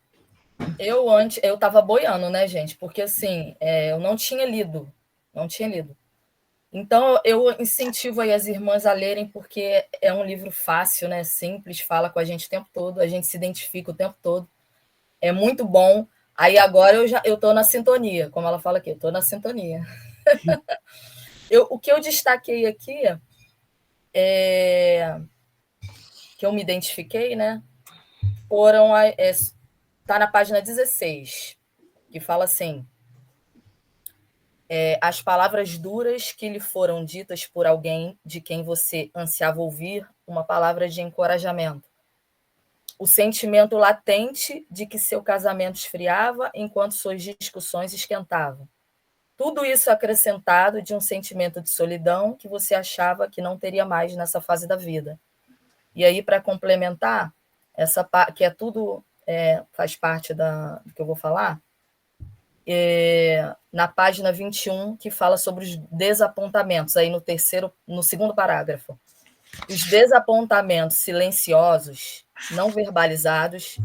Eu estava boiando, né, gente? Porque, assim, eu não tinha lido. Então, eu incentivo aí as irmãs a lerem, porque é um livro fácil, né? Simples, fala com a gente o tempo todo, a gente se identifica o tempo todo. É muito bom. Aí agora eu estou na sintonia, como ela fala aqui, eu estou na sintonia. O que eu destaquei aqui, que eu me identifiquei, né? Está na página 16, que fala assim: as palavras duras que lhe foram ditas por alguém de quem você ansiava ouvir uma palavra de encorajamento. O sentimento latente de que seu casamento esfriava enquanto suas discussões esquentavam. Tudo isso acrescentado de um sentimento de solidão que você achava que não teria mais nessa fase da vida. E aí, para complementar, que é tudo faz parte do que eu vou falar, na página 21, que fala sobre os desapontamentos, aí no segundo parágrafo. Os desapontamentos silenciosos, não verbalizados,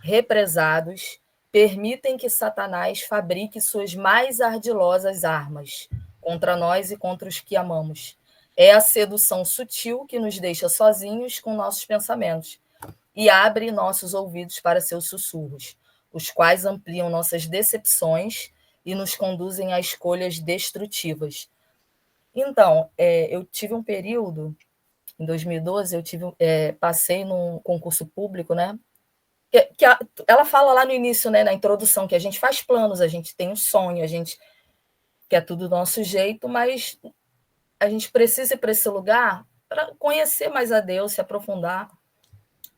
represados, permitem que Satanás fabrique suas mais ardilosas armas contra nós e contra os que amamos. É a sedução sutil que nos deixa sozinhos com nossos pensamentos e abre nossos ouvidos para seus sussurros, os quais ampliam nossas decepções e nos conduzem a escolhas destrutivas. Então, eu tive um período, em 2012, passei num concurso público, né? Ela fala lá no início, né, na introdução, que a gente faz planos, a gente tem um sonho, a gente quer tudo do nosso jeito, mas a gente precisa ir para esse lugar para conhecer mais a Deus, se aprofundar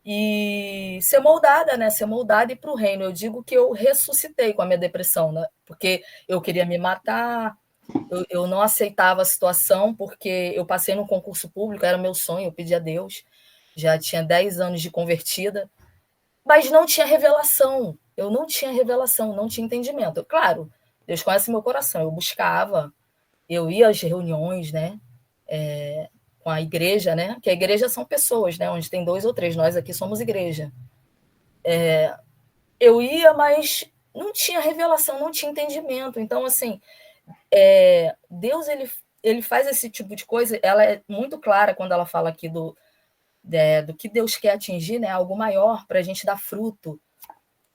e ser moldada, né? Ser moldada e ir para o reino. Eu digo que eu ressuscitei com a minha depressão, né? Porque eu queria me matar, eu não aceitava a situação, porque eu passei num concurso público, era meu sonho, eu pedi a Deus, já tinha 10 anos de convertida, mas não tinha revelação, eu não tinha revelação, não tinha entendimento. Claro, Deus conhece meu coração, eu buscava, eu ia às reuniões, né, com a igreja, né, que a igreja são pessoas, né, onde tem 2 ou 3, nós aqui somos igreja. Eu ia, mas não tinha revelação, não tinha entendimento. Então, assim, Deus, ele faz esse tipo de coisa, ela é muito clara quando ela fala aqui do que Deus quer atingir, né, algo maior para a gente dar fruto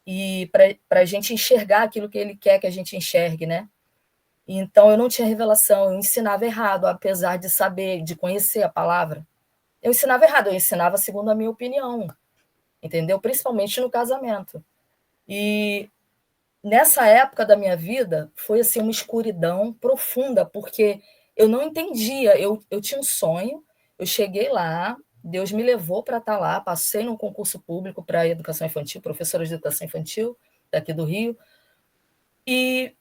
e para a gente enxergar aquilo que Ele quer que a gente enxergue, né? Então, eu não tinha revelação, eu ensinava errado, apesar de saber, de conhecer a palavra. Eu ensinava errado, eu ensinava segundo a minha opinião, entendeu? Principalmente no casamento. E nessa época da minha vida, foi assim uma escuridão profunda, porque eu não entendia, eu tinha um sonho, eu cheguei lá, Deus me levou para estar lá, passei num concurso público para educação infantil, professora de educação infantil, daqui do Rio, e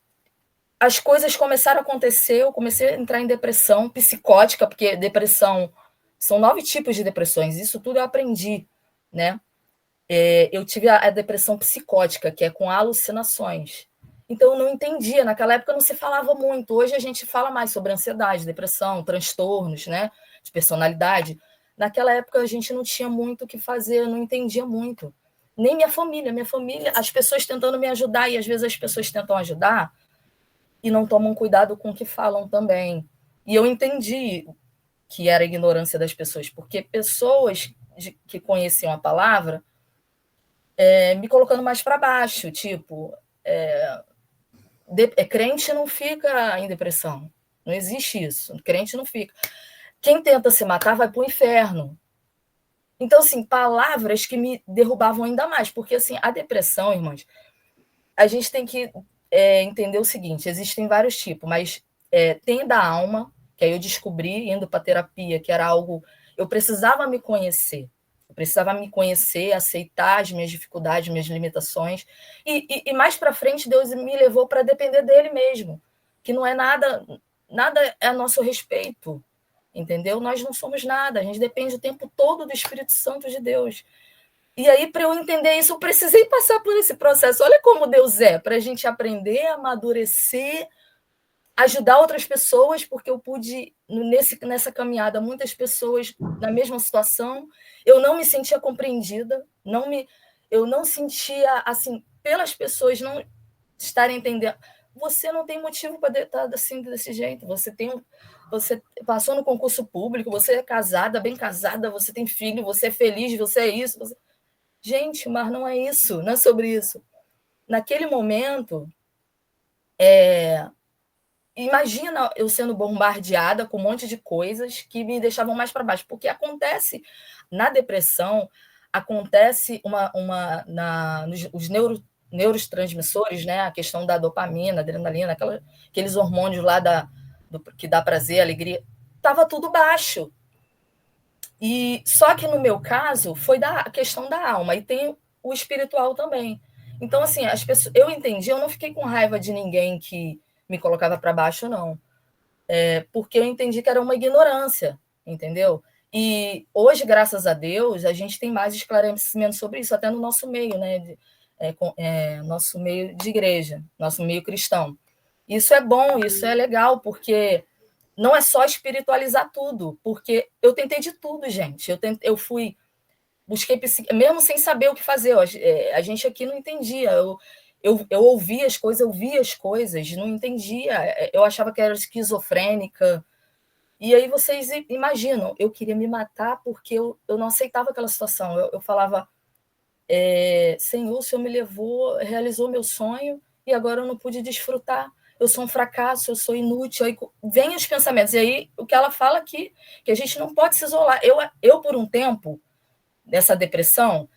as coisas começaram a acontecer, eu comecei a entrar em depressão psicótica, porque depressão, são 9 tipos de depressões, isso tudo eu aprendi, né? Eu tive a depressão psicótica, que é com alucinações. Então, eu não entendia, naquela época não se falava muito, hoje a gente fala mais sobre ansiedade, depressão, transtornos, né, de personalidade. Naquela época a gente não tinha muito o que fazer, eu não entendia muito. Nem minha família, as pessoas tentando me ajudar, e às vezes as pessoas tentam ajudar e não tomam cuidado com o que falam também. E eu entendi que era a ignorância das pessoas, porque pessoas que conheciam a palavra me colocando mais para baixo, tipo, crente não fica em depressão, não existe isso, crente não fica. Quem tenta se matar vai para o inferno. Então, assim, palavras que me derrubavam ainda mais, porque, assim, a depressão, irmãos, a gente tem que entender o seguinte, existem vários tipos, mas tem da alma, que aí eu descobri, indo para terapia, que era algo... Eu precisava me conhecer, aceitar as minhas dificuldades, minhas limitações, e mais para frente Deus me levou para depender dele mesmo, que não é nada é a nosso respeito, entendeu? Nós não somos nada, a gente depende o tempo todo do Espírito Santo de Deus. E aí, para eu entender isso, eu precisei passar por esse processo. Olha como Deus é, para a gente aprender, amadurecer, ajudar outras pessoas, porque eu pude, nessa caminhada, muitas pessoas na mesma situação, eu não me sentia compreendida, eu não sentia, assim, pelas pessoas não estarem entendendo. Você não tem motivo para estar assim, desse jeito, você passou no concurso público, você é casada, bem casada, você tem filho, você é feliz, você é isso. Gente, mas não é isso, não é sobre isso. Naquele momento, imagina eu sendo bombardeada com um monte de coisas que me deixavam mais para baixo, porque acontece na depressão, acontece os neurotransmissores, né? A questão da dopamina, adrenalina, aqueles hormônios lá que dá prazer, alegria, estava tudo baixo. E só que no meu caso foi a questão da alma, e tem o espiritual também. Então, assim, as pessoas, eu entendi, eu não fiquei com raiva de ninguém que me colocava para baixo, não. Porque eu entendi que era uma ignorância, entendeu? E hoje, graças a Deus, a gente tem mais esclarecimento sobre isso, até no nosso meio, né? Nosso meio de igreja, nosso meio cristão. Isso é bom, isso é legal, porque não é só espiritualizar tudo, porque eu tentei de tudo, gente. Eu fui, busquei, mesmo sem saber o que fazer. A gente aqui não entendia. Eu ouvia as coisas, eu via as coisas, não entendia. Eu achava que era esquizofrênica. E aí vocês imaginam, eu queria me matar porque eu não aceitava aquela situação. Eu falava, Senhor, o Senhor me levou, realizou meu sonho, e agora eu não pude desfrutar. Eu sou um fracasso, eu sou inútil. Aí vem os pensamentos. E aí o que ela fala aqui, que a gente não pode se isolar. Eu por um tempo, nessa depressão,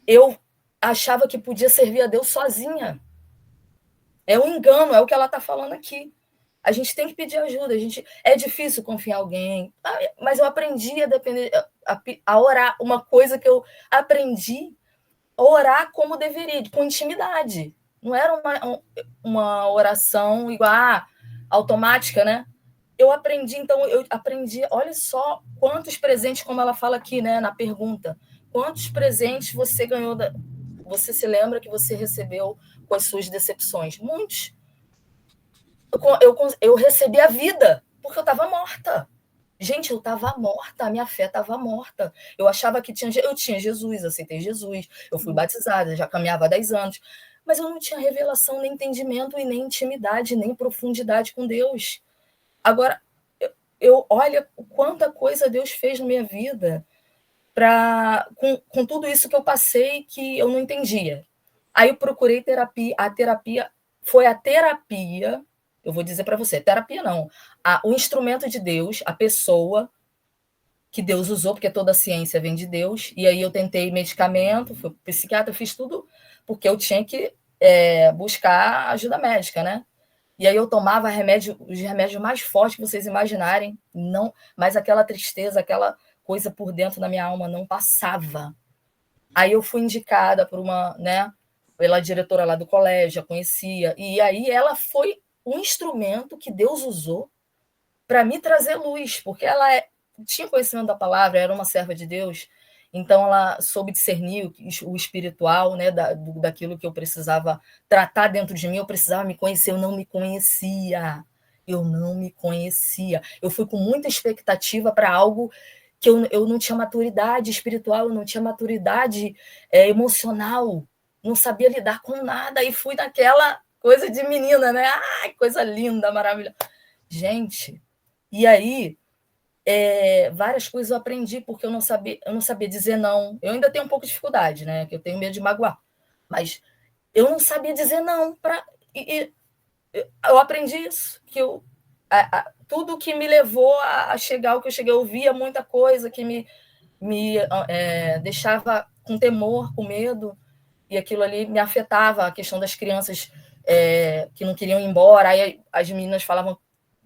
eu achava que podia servir a Deus sozinha. É um engano, é o que ela está falando aqui. A gente tem que pedir ajuda. É difícil confiar em alguém, mas eu aprendi a depender, a orar. Uma coisa que eu aprendi a orar como deveria, com intimidade. Não era uma oração igual automática, né? Eu aprendi, olha só quantos presentes, como ela fala aqui, né, na pergunta, quantos presentes você ganhou, você se lembra que você recebeu com as suas decepções? Muitos. Eu recebi a vida, porque eu estava morta. Gente, eu estava morta, a minha fé estava morta. Eu achava que eu tinha Jesus, aceitei Jesus, eu fui batizada, já caminhava há 10 anos, mas eu não tinha revelação, nem entendimento, e nem intimidade, nem profundidade com Deus. Agora, olha quanta coisa Deus fez na minha vida com tudo isso que eu passei que eu não entendia. Aí eu procurei terapia, a terapia foi a terapia, eu vou dizer para você, terapia não, o instrumento de Deus, a pessoa que Deus usou, porque toda a ciência vem de Deus, e aí eu tentei medicamento, fui psiquiatra, fiz tudo, porque eu tinha que buscar ajuda médica, né? E aí eu tomava os remédios mais fortes que vocês imaginarem, não, mas aquela tristeza, aquela coisa por dentro da minha alma não passava. Aí eu fui indicada por pela diretora lá do colégio, a conhecia, e aí ela foi um instrumento que Deus usou para me trazer luz, porque ela tinha conhecimento da palavra, era uma serva de Deus, então ela soube discernir o espiritual, né, daquilo que eu precisava tratar dentro de mim. Eu precisava me conhecer, eu não me conhecia. Eu fui com muita expectativa para algo que eu não tinha maturidade espiritual, eu não tinha maturidade emocional, não sabia lidar com nada, e fui naquela coisa de menina, né? Ai, coisa linda, maravilhosa. Gente, e aí várias coisas eu aprendi, porque eu não sabia dizer não. Eu ainda tenho um pouco de dificuldade, né? Que eu tenho medo de magoar. Mas eu não sabia dizer não. Eu aprendi isso, que tudo que me levou a chegar ao que eu cheguei, eu via muita coisa que me deixava com temor, com medo, e aquilo ali me afetava, a questão das crianças que não queriam ir embora, aí as meninas falavam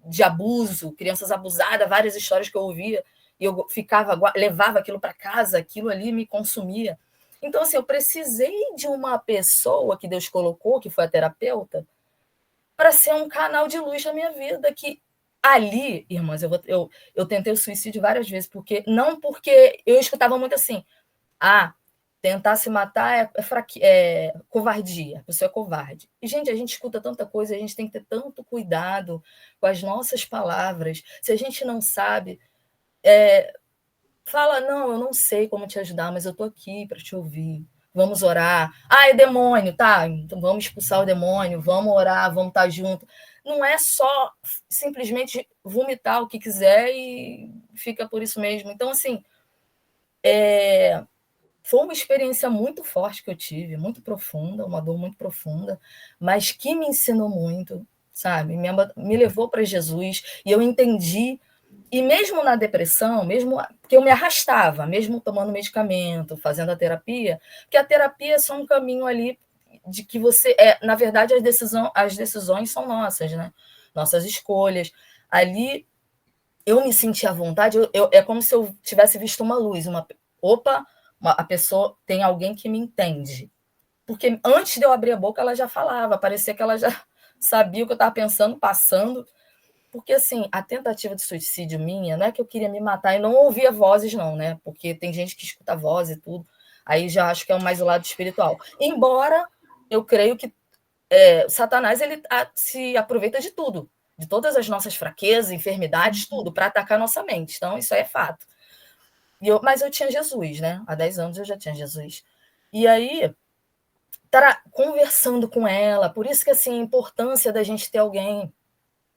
de abuso, crianças abusadas, várias histórias que eu ouvia, e eu levava aquilo para casa, aquilo ali me consumia. Então, assim, eu precisei de uma pessoa que Deus colocou, que foi a terapeuta, para ser um canal de luz na minha vida, que ali, irmãs, eu tentei o suicídio várias vezes, porque eu escutava muito assim, tentar se matar é covardia, a pessoa é covarde. E, gente, a gente escuta tanta coisa, a gente tem que ter tanto cuidado com as nossas palavras. Se a gente não sabe, fala, não, eu não sei como te ajudar, mas eu estou aqui para te ouvir. Vamos orar. É demônio, tá? Então vamos expulsar o demônio, vamos orar, vamos estar juntos. Não é só simplesmente vomitar o que quiser e fica por isso mesmo. Então, assim, foi uma experiência muito forte que eu tive, muito profunda, uma dor muito profunda, mas que me ensinou muito, sabe? Me levou para Jesus, e eu entendi. E mesmo na depressão, mesmo porque eu me arrastava, mesmo tomando medicamento, fazendo a terapia, porque a terapia é só um caminho ali de que você na verdade as decisões são nossas, né? Nossas escolhas. Ali eu me senti à vontade, é como se eu tivesse visto uma luz, a pessoa, tem alguém que me entende. Porque antes de eu abrir a boca, ela já falava, parecia que ela já sabia o que eu estava pensando, passando. Porque, assim, a tentativa de suicídio minha, não é que eu queria me matar, e não ouvia vozes, não, né? Porque tem gente que escuta voz e tudo, aí já acho que é mais o lado espiritual. Embora eu creio que Satanás, ele se aproveita de tudo. de todas as nossas fraquezas, enfermidades, tudo, para atacar a nossa mente. Então, isso aí é fato. Mas eu tinha Jesus, né? Há 10 anos eu já tinha Jesus. E aí, conversando com ela, por isso que, assim, a importância da gente ter alguém,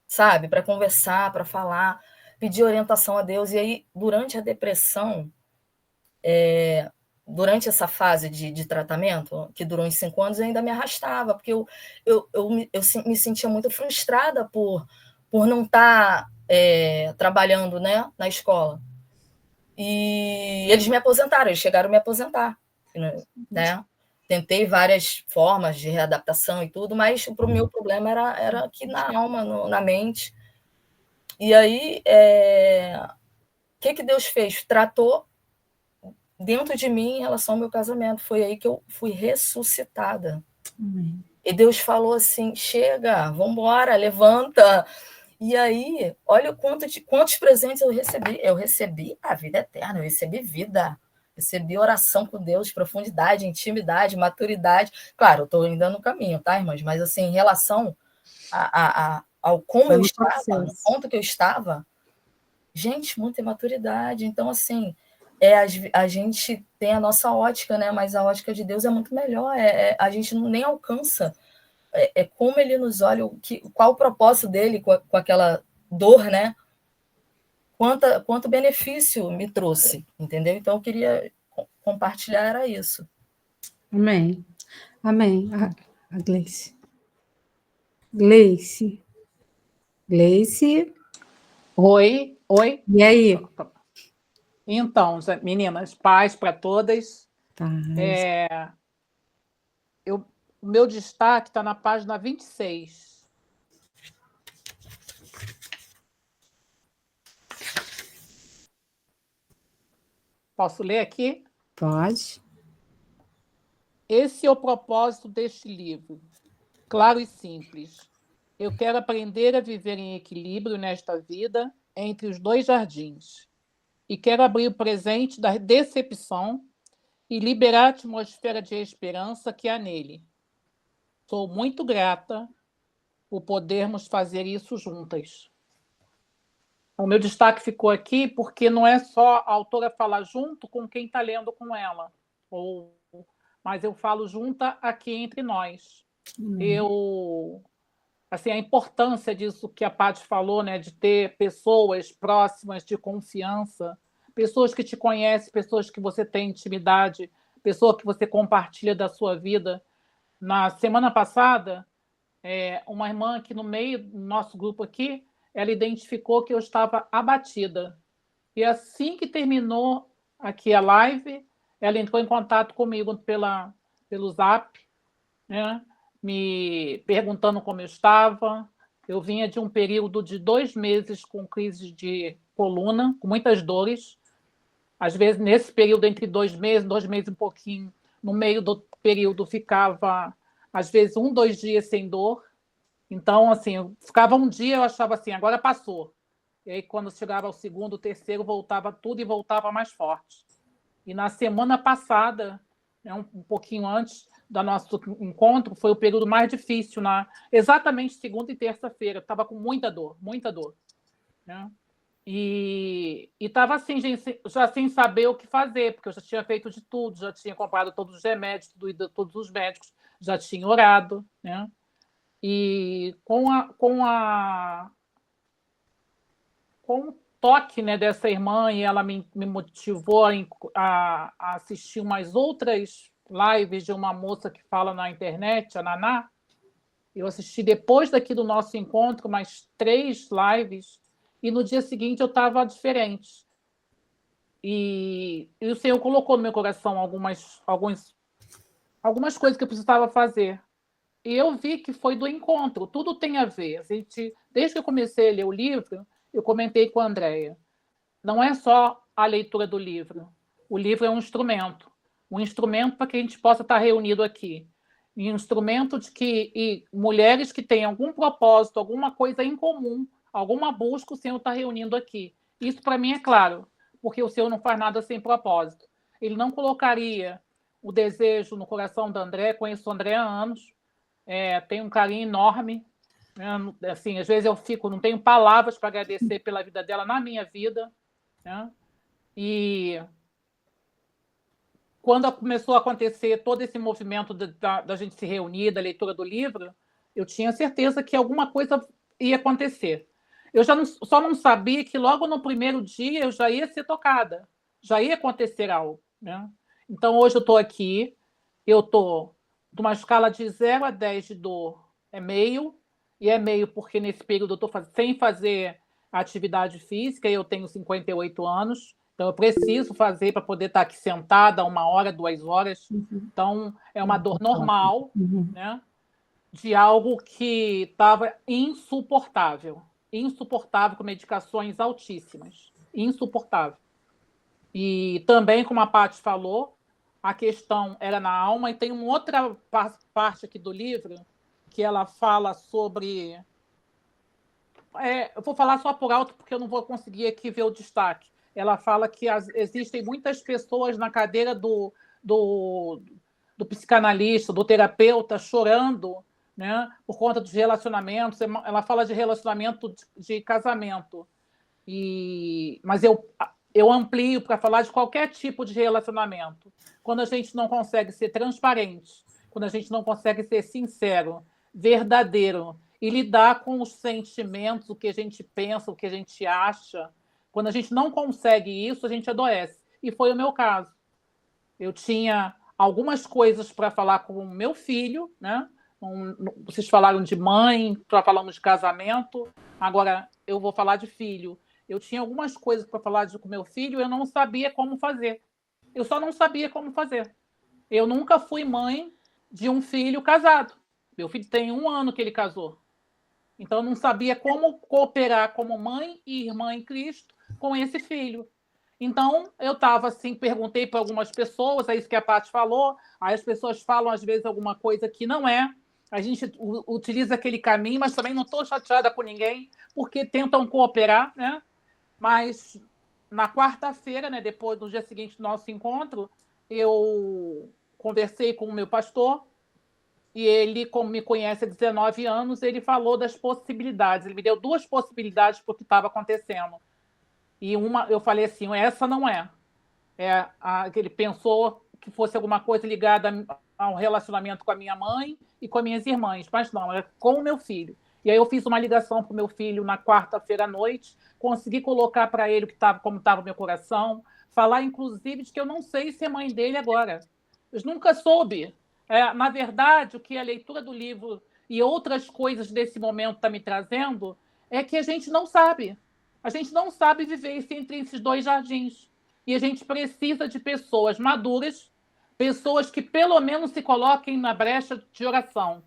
sabe? Para conversar, para falar, pedir orientação a Deus. E aí, durante a depressão, durante essa fase de tratamento, que durou uns 5 anos, eu ainda me arrastava, porque eu me sentia muito frustrada por não estar trabalhando, né, na escola. E eles me aposentaram, eles chegaram a me aposentar, né? Tentei várias formas de readaptação e tudo, mas o meu problema era aqui na alma, na mente. E aí, o que Deus fez? Tratou dentro de mim em relação ao meu casamento. Foi aí que eu fui ressuscitada. E Deus falou assim, chega, vamos embora, levanta. E aí, olha quantos presentes eu recebi. Eu recebi a vida eterna, eu recebi vida. Recebi oração com Deus, profundidade, intimidade, maturidade. Claro, eu estou ainda no caminho, tá, irmãs? Mas, assim, em relação ao como eu estava, no ponto que eu estava, gente, muita maturidade. Então, assim, a gente tem a nossa ótica, né? Mas a ótica de Deus é muito melhor. A gente nem alcança. Como ele nos olha, qual o propósito dele com aquela dor, né? Quanto benefício me trouxe, entendeu? Então, eu queria compartilhar, era isso. Amém. Amém. A Gleice. Gleice. Oi. E aí? Então, meninas, paz para todas. Paz. O meu destaque está na página 26. Posso ler aqui? Pode. Esse é o propósito deste livro, claro e simples. Eu quero aprender a viver em equilíbrio nesta vida entre os dois jardins. E quero abrir o presente da decepção e liberar a atmosfera de esperança que há nele. Sou muito grata por podermos fazer isso juntas. O meu destaque ficou aqui porque não é só a autora falar junto com quem está lendo com ela, mas eu falo junta aqui entre nós. Assim, a importância disso que a Paty falou, né, de ter pessoas próximas de confiança, pessoas que te conhecem, pessoas que você tem intimidade, pessoa que você compartilha da sua vida. Na semana passada, uma irmã aqui no meio do nosso grupo aqui, ela identificou que eu estava abatida. E assim que terminou aqui a live, ela entrou em contato comigo pelo Zap, né? Me perguntando como eu estava. Eu vinha de um período de 2 meses com crise de coluna, com muitas dores. Às vezes, nesse período entre 2 meses e um pouquinho, no meio do período ficava, às vezes, 1, 2 dias sem dor. Então, assim, eu ficava um dia, eu achava assim, agora passou. E aí, quando chegava ao segundo, terceiro, voltava tudo e voltava mais forte. E na semana passada, né, um pouquinho antes do nosso encontro, foi o período mais difícil, exatamente segunda e terça-feira. Estava com muita dor, né? E estava assim, já sem saber o que fazer, porque eu já tinha feito de tudo, já tinha comprado todos os remédios, todos os médicos, já tinha orado, né? E com o toque, né, dessa irmã, e ela me motivou a assistir umas outras lives de uma moça que fala na internet, a Naná. Eu assisti depois daqui do nosso encontro mais 3 lives, e no dia seguinte eu estava diferente. E o Senhor colocou no meu coração algumas coisas que eu precisava fazer. E eu vi que foi do encontro, tudo tem a ver. Desde que eu comecei a ler o livro, eu comentei com a Andréia. Não é só a leitura do livro. O livro é um instrumento para que a gente possa estar reunido aqui. E um instrumento e mulheres que têm algum propósito, alguma coisa em comum, alguma busca, o Senhor está reunindo aqui. Isso, para mim, é claro, porque o Senhor não faz nada sem propósito. Ele não colocaria o desejo no coração da Andréia. Conheço a Andréia há anos, tenho um carinho enorme, né? Assim, às vezes eu não tenho palavras para agradecer pela vida dela na minha vida, né? E quando começou a acontecer todo esse movimento da gente se reunir, da leitura do livro, eu tinha certeza que alguma coisa ia acontecer. Eu só não sabia que logo no primeiro dia eu já ia ser tocada, já ia acontecer algo, né? Então, hoje eu estou aqui, eu estou de uma escala de 0 a 10 de dor, é meio, e é meio porque nesse período eu estou sem fazer atividade física, eu tenho 58 anos, então eu preciso fazer para poder estar aqui sentada 1 hora, 2 horas. Então, é uma dor normal, né? De algo que estava insuportável, com medicações altíssimas, insuportável. E também, como a Paty falou, a questão era na alma, e tem uma outra parte aqui do livro que ela fala sobre... eu vou falar só por alto, porque eu não vou conseguir aqui ver o destaque. Ela fala que existem muitas pessoas na cadeira do psicanalista, do terapeuta, chorando, né, por conta dos relacionamentos. Ela fala de relacionamento de casamento. Mas eu amplio para falar de qualquer tipo de relacionamento. Quando a gente não consegue ser transparente, quando a gente não consegue ser sincero, verdadeiro, e lidar com os sentimentos, o que a gente pensa, o que a gente acha, quando a gente não consegue isso, a gente adoece. E foi o meu caso. Eu tinha algumas coisas para falar com o meu filho, né? Vocês falaram de mãe, falamos de casamento, agora eu vou falar de filho. Eu tinha algumas coisas para falar com meu filho e eu não sabia como fazer. Eu só não sabia como fazer. Eu nunca fui mãe de um filho casado. Meu filho tem 1 ano que ele casou. Então, eu não sabia como cooperar como mãe e irmã em Cristo com esse filho. Então, eu estava assim, perguntei para algumas pessoas, é isso que a Paty falou, aí as pessoas falam, às vezes, alguma coisa que não é. A gente utiliza aquele caminho, mas também não estou chateada com ninguém, porque tentam cooperar, né? Mas, na quarta-feira, né, depois do dia seguinte do nosso encontro, eu conversei com o meu pastor, e ele, como me conhece há 19 anos, ele falou das possibilidades. Ele me deu 2 possibilidades para o que estava acontecendo. E uma, eu falei assim, essa não é. Ele pensou que fosse alguma coisa ligada ao relacionamento com a minha mãe e com as minhas irmãs, mas não, é com o meu filho. E aí eu fiz uma ligação para o meu filho na quarta-feira à noite, consegui colocar para ele como estava o meu coração, falar, inclusive, de que eu não sei ser mãe dele agora. Eu nunca soube. Na verdade, o que a leitura do livro e outras coisas desse momento está me trazendo é que a gente não sabe. A gente não sabe viver entre esses 2 jardins. E a gente precisa de pessoas maduras, pessoas que pelo menos se coloquem na brecha de oração,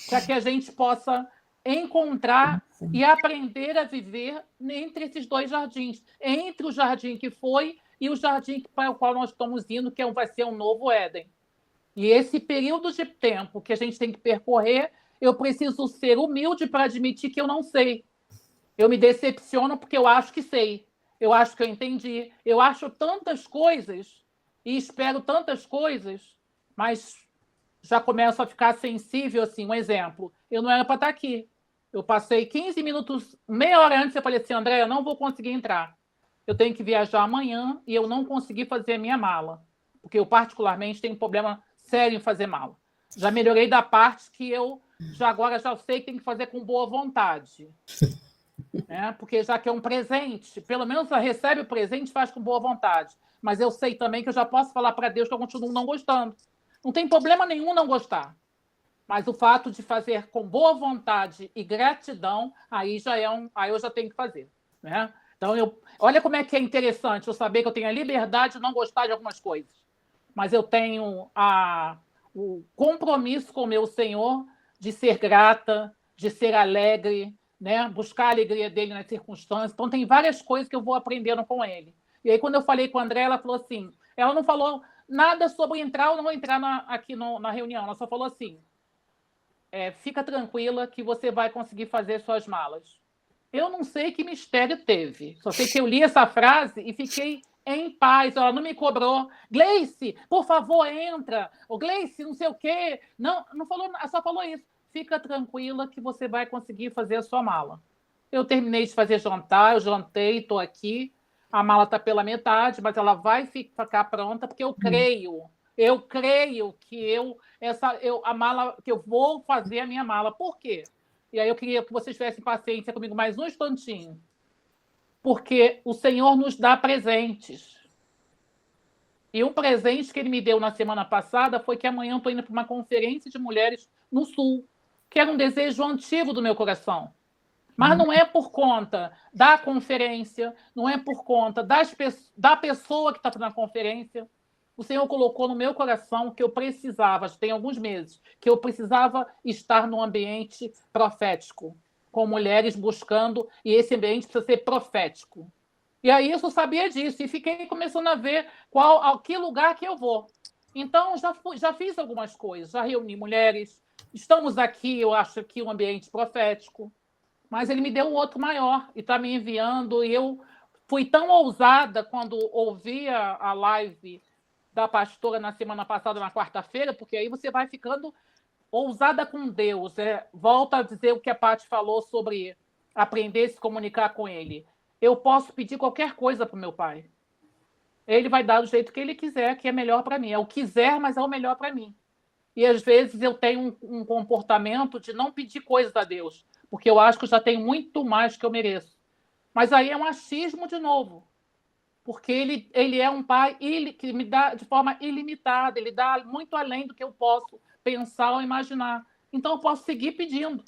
para que a gente possa encontrar e aprender a viver entre esses 2 jardins, entre o jardim que foi e o jardim para o qual nós estamos indo, que vai ser um novo Éden. E esse período de tempo que a gente tem que percorrer, eu preciso ser humilde para admitir que eu não sei. Eu me decepciono porque eu acho que sei. Eu acho que eu entendi. Eu acho tantas coisas e espero tantas coisas, mas já começo a ficar sensível. Assim, um exemplo, eu não era para estar aqui. Eu passei 15 minutos, meia hora antes, eu falei assim, André, eu não vou conseguir entrar. Eu tenho que viajar amanhã e eu não consegui fazer a minha mala, porque eu particularmente tenho um problema sério em fazer mala. Já melhorei da parte que eu agora já sei que tem que fazer com boa vontade. Né? Porque já que é um presente, pelo menos recebe o presente e faz com boa vontade. Mas eu sei também que eu já posso falar para Deus que eu continuo não gostando. Não tem problema nenhum não gostar. Mas o fato de fazer com boa vontade e gratidão, aí eu já tenho que fazer. Né? Então, olha como é que é interessante eu saber que eu tenho a liberdade de não gostar de algumas coisas. Mas eu tenho o compromisso com o meu Senhor de ser grata, de ser alegre, né? Buscar a alegria dele nas circunstâncias. Então, tem várias coisas que eu vou aprendendo com ele. E aí, quando eu falei com a André, ela falou assim, ela não falou nada sobre entrar ou não entrar aqui na reunião, ela só falou assim, fica tranquila que você vai conseguir fazer suas malas. Eu não sei que mistério teve, só sei que eu li essa frase e fiquei em paz. Ela não me cobrou. Gleice, por favor, entra. Ou Gleice, não sei o quê. Não falou, só falou isso. fica tranquila que você vai conseguir fazer a sua mala. Eu terminei de fazer jantar, eu jantei, estou aqui. A mala está pela metade, mas ela vai ficar pronta, porque eu creio que a mala, que eu vou fazer a minha mala. Por quê? E aí eu queria que vocês tivessem paciência comigo mais um instantinho. Porque o Senhor nos dá presentes. E um presente que ele me deu na semana passada foi que amanhã eu estou indo para uma conferência de mulheres no Sul, que era um desejo antigo do meu coração. Mas não é por conta da conferência, não é por conta da pessoa que está fazendo a conferência. O Senhor colocou no meu coração que eu precisava, tem alguns meses, que eu precisava estar num ambiente profético, com mulheres buscando, e esse ambiente precisa ser profético. E aí eu sabia disso, e fiquei começando a ver que lugar que eu vou. Então, já fiz algumas coisas, já reuni mulheres, estamos aqui, eu acho que um ambiente profético, mas ele me deu um outro maior e está me enviando. E eu fui tão ousada quando ouvi a live da pastora na semana passada, na quarta-feira, porque aí você vai ficando ousada com Deus. Volta a dizer o que a Paty falou sobre aprender a se comunicar com Ele. Eu posso pedir qualquer coisa para o meu pai. Ele vai dar do jeito que ele quiser, que é melhor para mim. É o quiser, mas é o melhor para mim. E às vezes eu tenho um comportamento de não pedir coisas a Deus, porque eu acho que eu já tenho muito mais que eu mereço. Mas aí é um achismo de novo, porque ele é um pai que me dá de forma ilimitada, ele dá muito além do que eu posso pensar ou imaginar. Então eu posso seguir pedindo.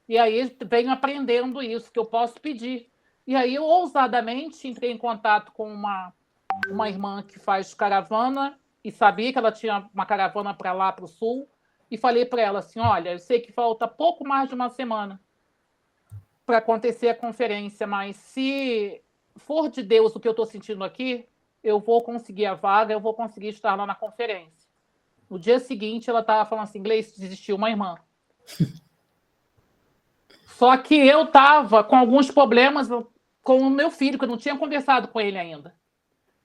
E aí venho aprendendo isso, que eu posso pedir. E aí eu ousadamente entrei em contato com uma irmã que faz caravana, e sabia que ela tinha uma caravana para lá, para o sul, e falei para ela assim, olha, eu sei que falta pouco mais de uma semana para acontecer a conferência, mas se for de Deus o que eu estou sentindo aqui, eu vou conseguir a vaga, eu vou conseguir estar lá na conferência. No dia seguinte, ela estava falando assim, Gleice, desistiu uma irmã. Só que eu estava com alguns problemas com o meu filho, que eu não tinha conversado com ele ainda.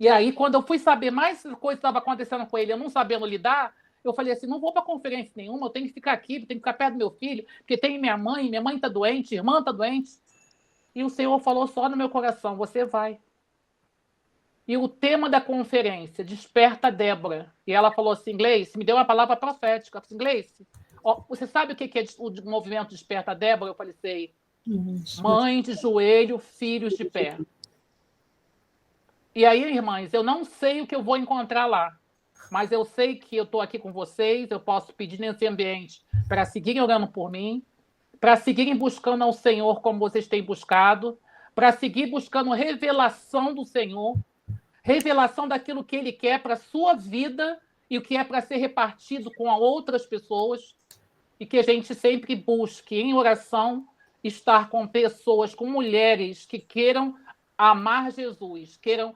E aí, quando eu fui saber mais coisas que estavam acontecendo com ele, eu não sabendo lidar, eu falei assim, não vou para conferência nenhuma, eu tenho que ficar aqui, tenho que ficar perto do meu filho, porque tem minha mãe está doente, irmã está doente. E o Senhor falou só no meu coração, você vai. E o tema da conferência, Desperta Débora. E ela falou assim, Gleice, me deu uma palavra profética. Eu falei assim, Gleice, você sabe o que é o movimento Desperta Débora? Eu falei, sei. Mãe de joelho, filhos de pé. E aí, irmãs, eu não sei o que eu vou encontrar lá, mas eu sei que eu estou aqui com vocês, eu posso pedir nesse ambiente para seguirem orando por mim, para seguirem buscando ao Senhor como vocês têm buscado, para seguir buscando revelação do Senhor, revelação daquilo que Ele quer para a sua vida e o que é para ser repartido com outras pessoas, e que a gente sempre busque, em oração, estar com pessoas, com mulheres que queiram amar Jesus, queiram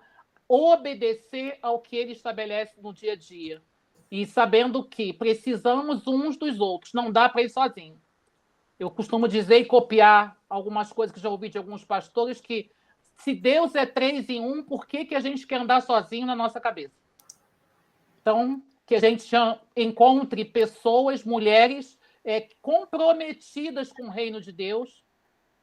obedecer ao que Ele estabelece no dia a dia. E sabendo que precisamos uns dos outros, não dá para ir sozinho. Eu costumo dizer e copiar algumas coisas que já ouvi de alguns pastores, que se Deus é 3 em 1, por que a gente quer andar sozinho na nossa cabeça? Então, que a gente encontre pessoas, mulheres comprometidas com o reino de Deus,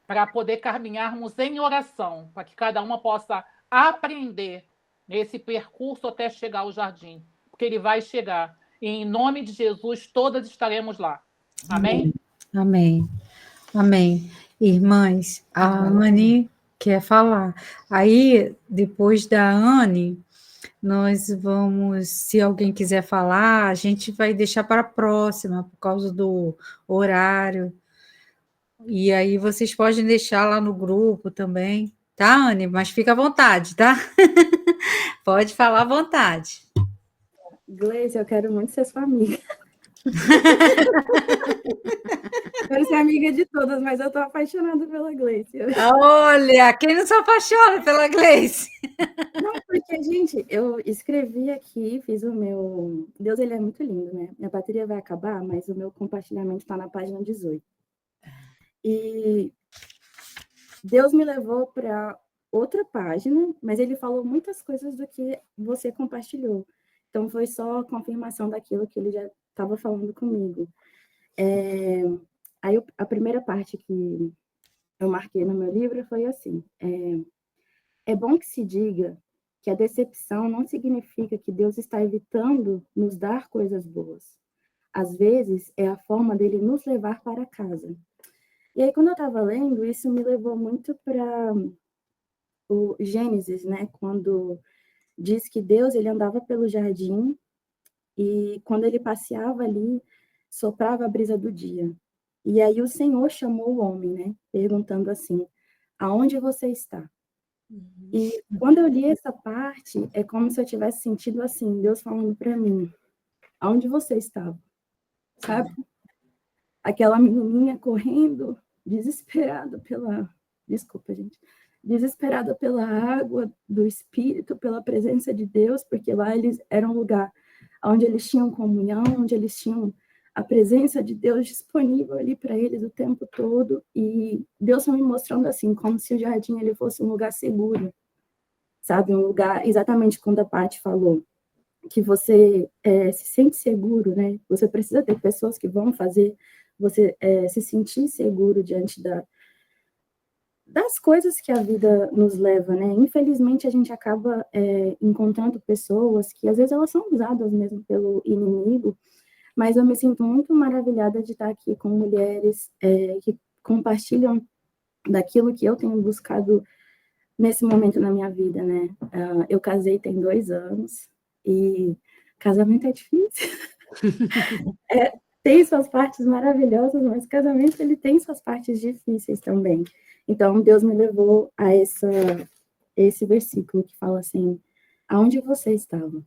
para poder caminharmos em oração, para que cada uma possa aprender nesse percurso até chegar ao jardim, porque ele vai chegar. E em nome de Jesus, todas estaremos lá. Amém? Amém. Amém. Irmãs, a Anne quer falar. Aí, depois da Anne, nós vamos, se alguém quiser falar, a gente vai deixar para a próxima, por causa do horário. E aí vocês podem deixar lá no grupo também, tá, Anne? Mas fica à vontade, tá? Pode falar à vontade. Gleice, eu quero muito ser sua amiga. Quero ser amiga de todas, mas eu tô apaixonada pela Gleice. Olha, quem não se apaixona pela Gleice? Não, porque, gente, eu escrevi aqui, fiz o meu... Deus, ele é muito lindo, né? Minha bateria vai acabar, mas o meu compartilhamento está na página 18. E Deus me levou para outra página, mas ele falou muitas coisas do que você compartilhou. Então, foi só confirmação daquilo que ele já estava falando comigo. Aí a primeira parte que eu marquei no meu livro foi assim: é bom que se diga que a decepção não significa que Deus está evitando nos dar coisas boas. Às vezes, é a forma dele nos levar para casa. E aí, quando eu estava lendo, isso me levou muito para o Gênesis, né? Quando diz que Deus ele andava pelo jardim e quando ele passeava ali, soprava a brisa do dia. E aí o Senhor chamou o homem, né? Perguntando assim: aonde você está? E quando eu li essa parte, é como se eu tivesse sentido assim, Deus falando para mim: aonde você estava? Sabe? Aquela menininha correndo, desesperada pela... Desculpa, gente. Desesperada pela água do Espírito, pela presença de Deus, porque lá eles era um lugar onde eles tinham comunhão, onde eles tinham a presença de Deus disponível ali para eles o tempo todo, e Deus foi me mostrando assim, como se o jardim ele fosse um lugar seguro, sabe? Um lugar, exatamente quando a Paty falou, que você se sente seguro, né? Você precisa ter pessoas que vão fazer você se sentir seguro diante das coisas que a vida nos leva, né? Infelizmente, a gente acaba encontrando pessoas que, às vezes, elas são usadas mesmo pelo inimigo, mas eu me sinto muito maravilhada de estar aqui com mulheres que compartilham daquilo que eu tenho buscado nesse momento na minha vida, né? Eu casei tem 2 anos e casamento é difícil. Tem suas partes maravilhosas, mas casamento ele tem suas partes difíceis também. Então, Deus me levou a esse versículo que fala assim: aonde você estava?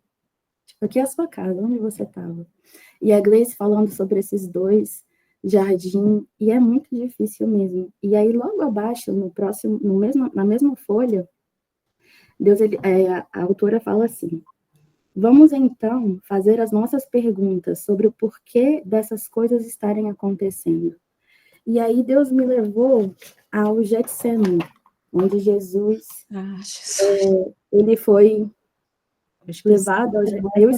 Tipo, aqui é a sua casa, onde você estava? E a Gleice falando sobre esses 2 jardins, e é muito difícil mesmo. E aí, logo abaixo, na mesma folha, Deus, a autora fala assim: vamos então fazer as nossas perguntas sobre o porquê dessas coisas estarem acontecendo. E aí Deus me levou ao Getsemane, onde Jesus, ele foi levado ao Getsemane.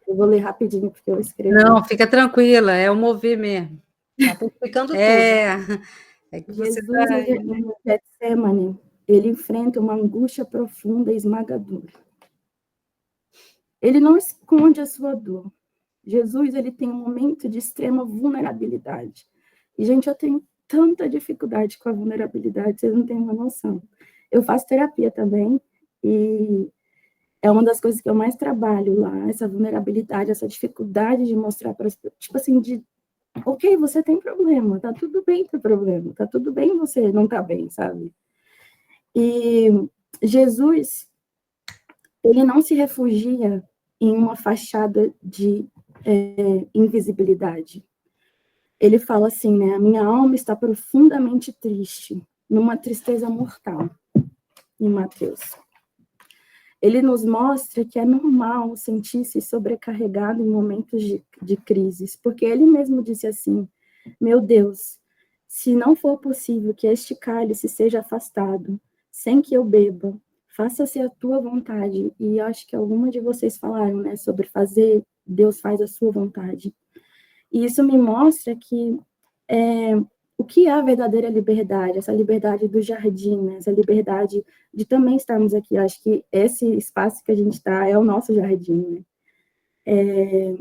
Eu vou ler rapidinho, porque eu escrevi. Não, fica tranquila, é o mover mesmo. Está explicando tudo. É que você Jesus, no Getsemane, ele enfrenta uma angústia profunda e esmagadora. Ele não esconde a sua dor. Jesus, ele tem um momento de extrema vulnerabilidade. E, gente, eu tenho tanta dificuldade com a vulnerabilidade, vocês não têm uma noção. Eu faço terapia também, e é uma das coisas que eu mais trabalho lá, essa vulnerabilidade, essa dificuldade de mostrar para as pessoas, tipo assim, ok, você tem problema, tá tudo bem ter problema, tá tudo bem você não tá bem, sabe? E Jesus, ele não se refugia em uma fachada de invisibilidade. Ele fala assim, né? A minha alma está profundamente triste, numa tristeza mortal, em Mateus. Ele nos mostra que é normal sentir-se sobrecarregado em momentos de crises, porque ele mesmo disse assim: meu Deus, se não for possível que este cálice seja afastado, sem que eu beba, faça-se a tua vontade. E acho que alguma de vocês falaram, né, sobre Deus faz a sua vontade. E isso me mostra que o que é a verdadeira liberdade, essa liberdade do jardim, né? Essa liberdade de também estarmos aqui. Acho que esse espaço que a gente está é o nosso jardim, né?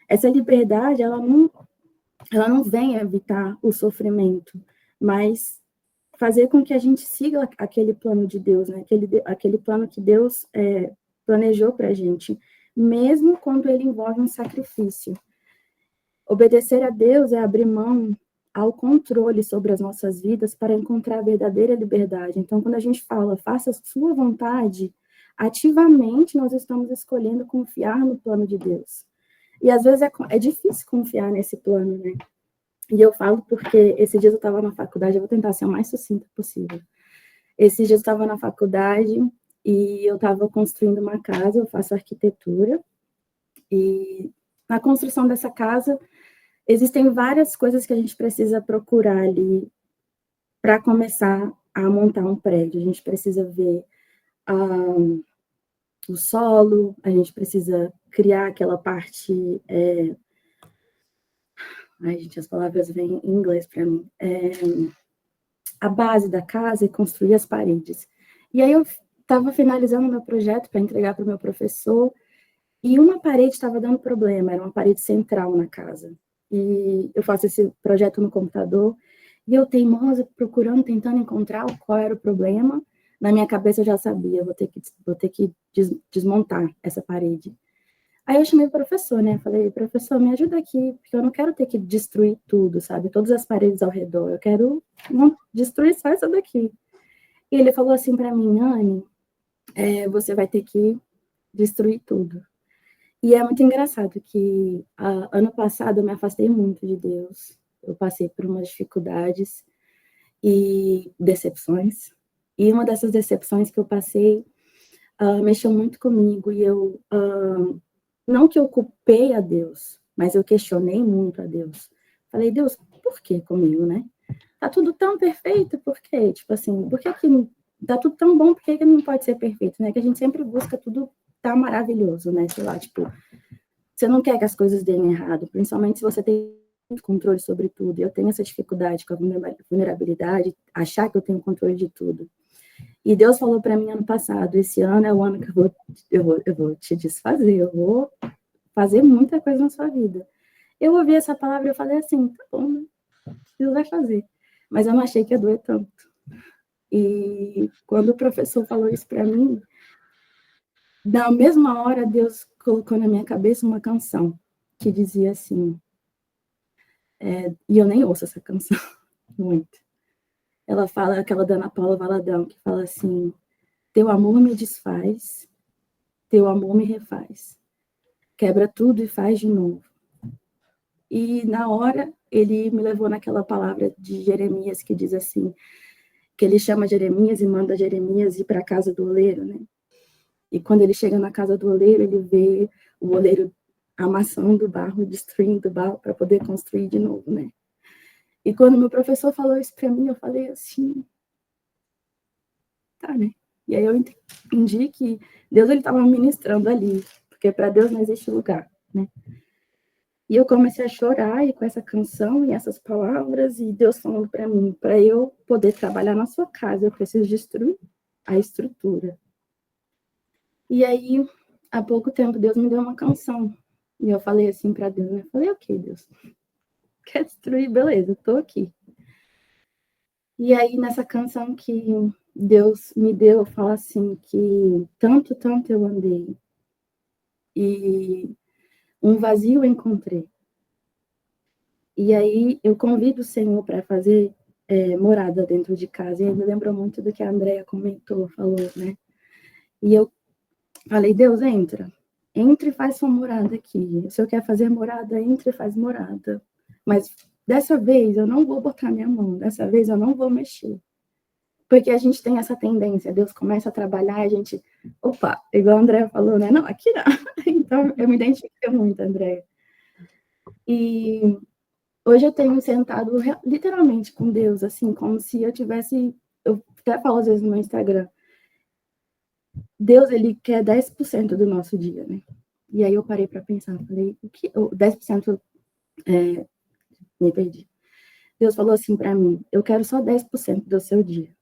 Essa liberdade, ela não vem evitar o sofrimento, mas fazer com que a gente siga aquele plano de Deus, né? Aquele plano que Deus planejou para a gente, mesmo quando ele envolve um sacrifício. Obedecer a Deus é abrir mão ao controle sobre as nossas vidas para encontrar a verdadeira liberdade. Então, quando a gente fala, faça a sua vontade, ativamente nós estamos escolhendo confiar no plano de Deus. E às vezes é difícil confiar nesse plano, né? E eu falo porque esses dias eu estava na faculdade, eu vou tentar ser o mais sucinta possível. Esses dias eu estava na faculdade e eu estava construindo uma casa, eu faço arquitetura, e na construção dessa casa existem várias coisas que a gente precisa procurar ali para começar a montar um prédio. A gente precisa ver o solo, a gente precisa criar aquela parte Ai, gente, as palavras vêm em inglês para mim. A base da casa e construir as paredes. E aí eu estava finalizando meu projeto para entregar para o meu professor, e uma parede estava dando problema, era uma parede central na casa. E eu faço esse projeto no computador, e eu teimosa, procurando, tentando encontrar qual era o problema. Na minha cabeça eu já sabia, vou ter que desmontar essa parede. Aí eu chamei o professor, né? Falei, professor, me ajuda aqui, porque eu não quero ter que destruir tudo, sabe? Todas as paredes ao redor. Eu quero destruir só essa daqui. E ele falou assim para mim, Anne, você vai ter que destruir tudo. E é muito engraçado que ano passado eu me afastei muito de Deus. Eu passei por umas dificuldades e decepções. E uma dessas decepções que eu passei mexeu muito comigo. E eu, não que eu culpei a Deus, mas eu questionei muito a Deus. Falei, Deus, por que comigo, né? Tá tudo tão perfeito, por quê? Tipo assim, por que tá tudo tão bom, por que não pode ser perfeito, né? Que a gente sempre busca tudo tá maravilhoso, né? Sei lá, tipo, você não quer que as coisas deem errado, principalmente se você tem controle sobre tudo. Eu tenho essa dificuldade com a vulnerabilidade, achar que eu tenho controle de tudo. E Deus falou para mim ano passado, esse ano é o ano que eu vou te desfazer, eu vou fazer muita coisa na sua vida. Eu ouvi essa palavra e eu falei assim, tá bom, né? Deus vai fazer. Mas eu não achei que ia doer tanto. E quando o professor falou isso para mim, na mesma hora Deus colocou na minha cabeça uma canção que dizia assim, e eu nem ouço essa canção muito. Ela fala, aquela da Ana Paula Valadão, que fala assim, teu amor me desfaz, teu amor me refaz, quebra tudo e faz de novo. E na hora ele me levou naquela palavra de Jeremias que diz assim, que ele chama Jeremias e manda Jeremias ir para a casa do oleiro, né? E quando ele chega na casa do oleiro, ele vê o oleiro amassando o barro, destruindo o barro para poder construir de novo, né? E quando meu professor falou isso para mim, eu falei assim, tá, né? E aí eu entendi que Deus ele estava ministrando ali, porque para Deus não existe lugar, né? E eu comecei a chorar e com essa canção e essas palavras e Deus falando para mim, para eu poder trabalhar na sua casa, eu preciso destruir a estrutura. E aí, há pouco tempo, Deus me deu uma canção. E eu falei assim para Deus, né? Falei, ok, Deus, quer destruir? Beleza, estou aqui. E aí, nessa canção que Deus me deu, fala assim, que tanto eu andei e um vazio encontrei. E aí, eu convido o Senhor para fazer morada dentro de casa. E aí, me lembrou muito do que a Andrea comentou, falou, né? E eu falei, Deus, entra e faz sua morada aqui. Se eu quer fazer morada, entra e faz morada. Mas dessa vez eu não vou botar minha mão, dessa vez eu não vou mexer. Porque a gente tem essa tendência, Deus começa a trabalhar e a gente, opa, igual a Andréa falou, né? Não, aqui não. Então eu me identifico muito, Andréa. E hoje eu tenho sentado literalmente com Deus, assim, como se eu tivesse, eu até falo às vezes no meu Instagram, Deus, ele quer 10% do nosso dia, né? E aí eu parei para pensar, falei, o que? 10%, me perdi. Deus falou assim para mim, eu quero só 10% do seu dia.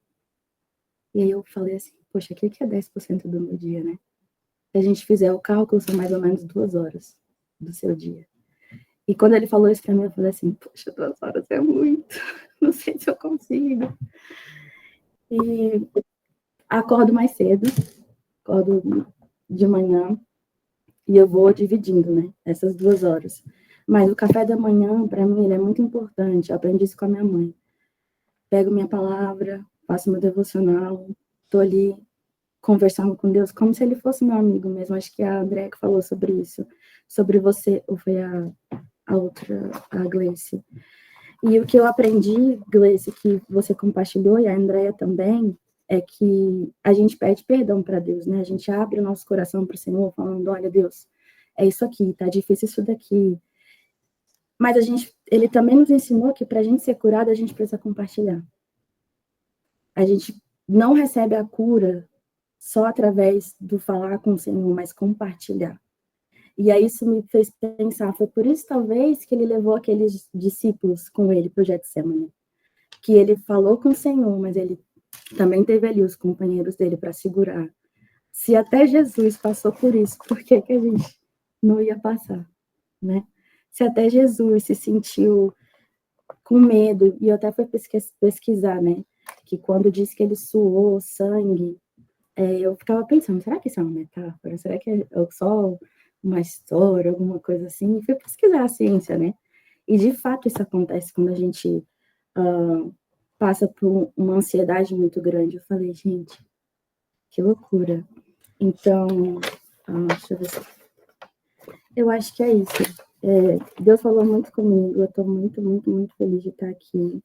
E aí eu falei assim, poxa, o que é 10% do meu dia, né? Se a gente fizer o cálculo, são mais ou menos 2 horas do seu dia. E quando ele falou isso para mim, eu falei assim, poxa, 2 horas é muito, não sei se eu consigo. E acordo mais cedo, acordo de manhã, e eu vou dividindo, né, essas 2 horas. Mas o café da manhã, para mim, ele é muito importante. Eu aprendi isso com a minha mãe. Pego minha palavra, faço meu devocional, tô ali conversando com Deus como se ele fosse meu amigo mesmo. Acho que a Andrea que falou sobre isso, sobre você, ou foi a outra, a Gleice. E o que eu aprendi, Gleice, que você compartilhou, e a Andrea também, é que a gente pede perdão para Deus, né? A gente abre o nosso coração para o Senhor, falando, olha, Deus, é isso aqui, tá difícil isso daqui. Mas ele também nos ensinou que para a gente ser curado, a gente precisa compartilhar. A gente não recebe a cura só através do falar com o Senhor, mas compartilhar. E aí isso me fez pensar, foi por isso talvez que ele levou aqueles discípulos com ele para o Getsemane, que ele falou com o Senhor, mas ele também teve ali os companheiros dele para segurar. Se até Jesus passou por isso, por que que a gente não ia passar, né? Se até Jesus se sentiu com medo, e eu até fui pesquisar, né? Que quando diz que ele suou sangue, eu ficava pensando, será que isso é uma metáfora? Será que é só uma história, alguma coisa assim? E fui pesquisar a ciência, né? E de fato isso acontece quando a gente passa por uma ansiedade muito grande. Eu falei, gente, que loucura. Então, deixa eu ver se... Eu acho que é isso. Deus falou muito comigo, eu estou muito, muito, muito feliz de estar aqui.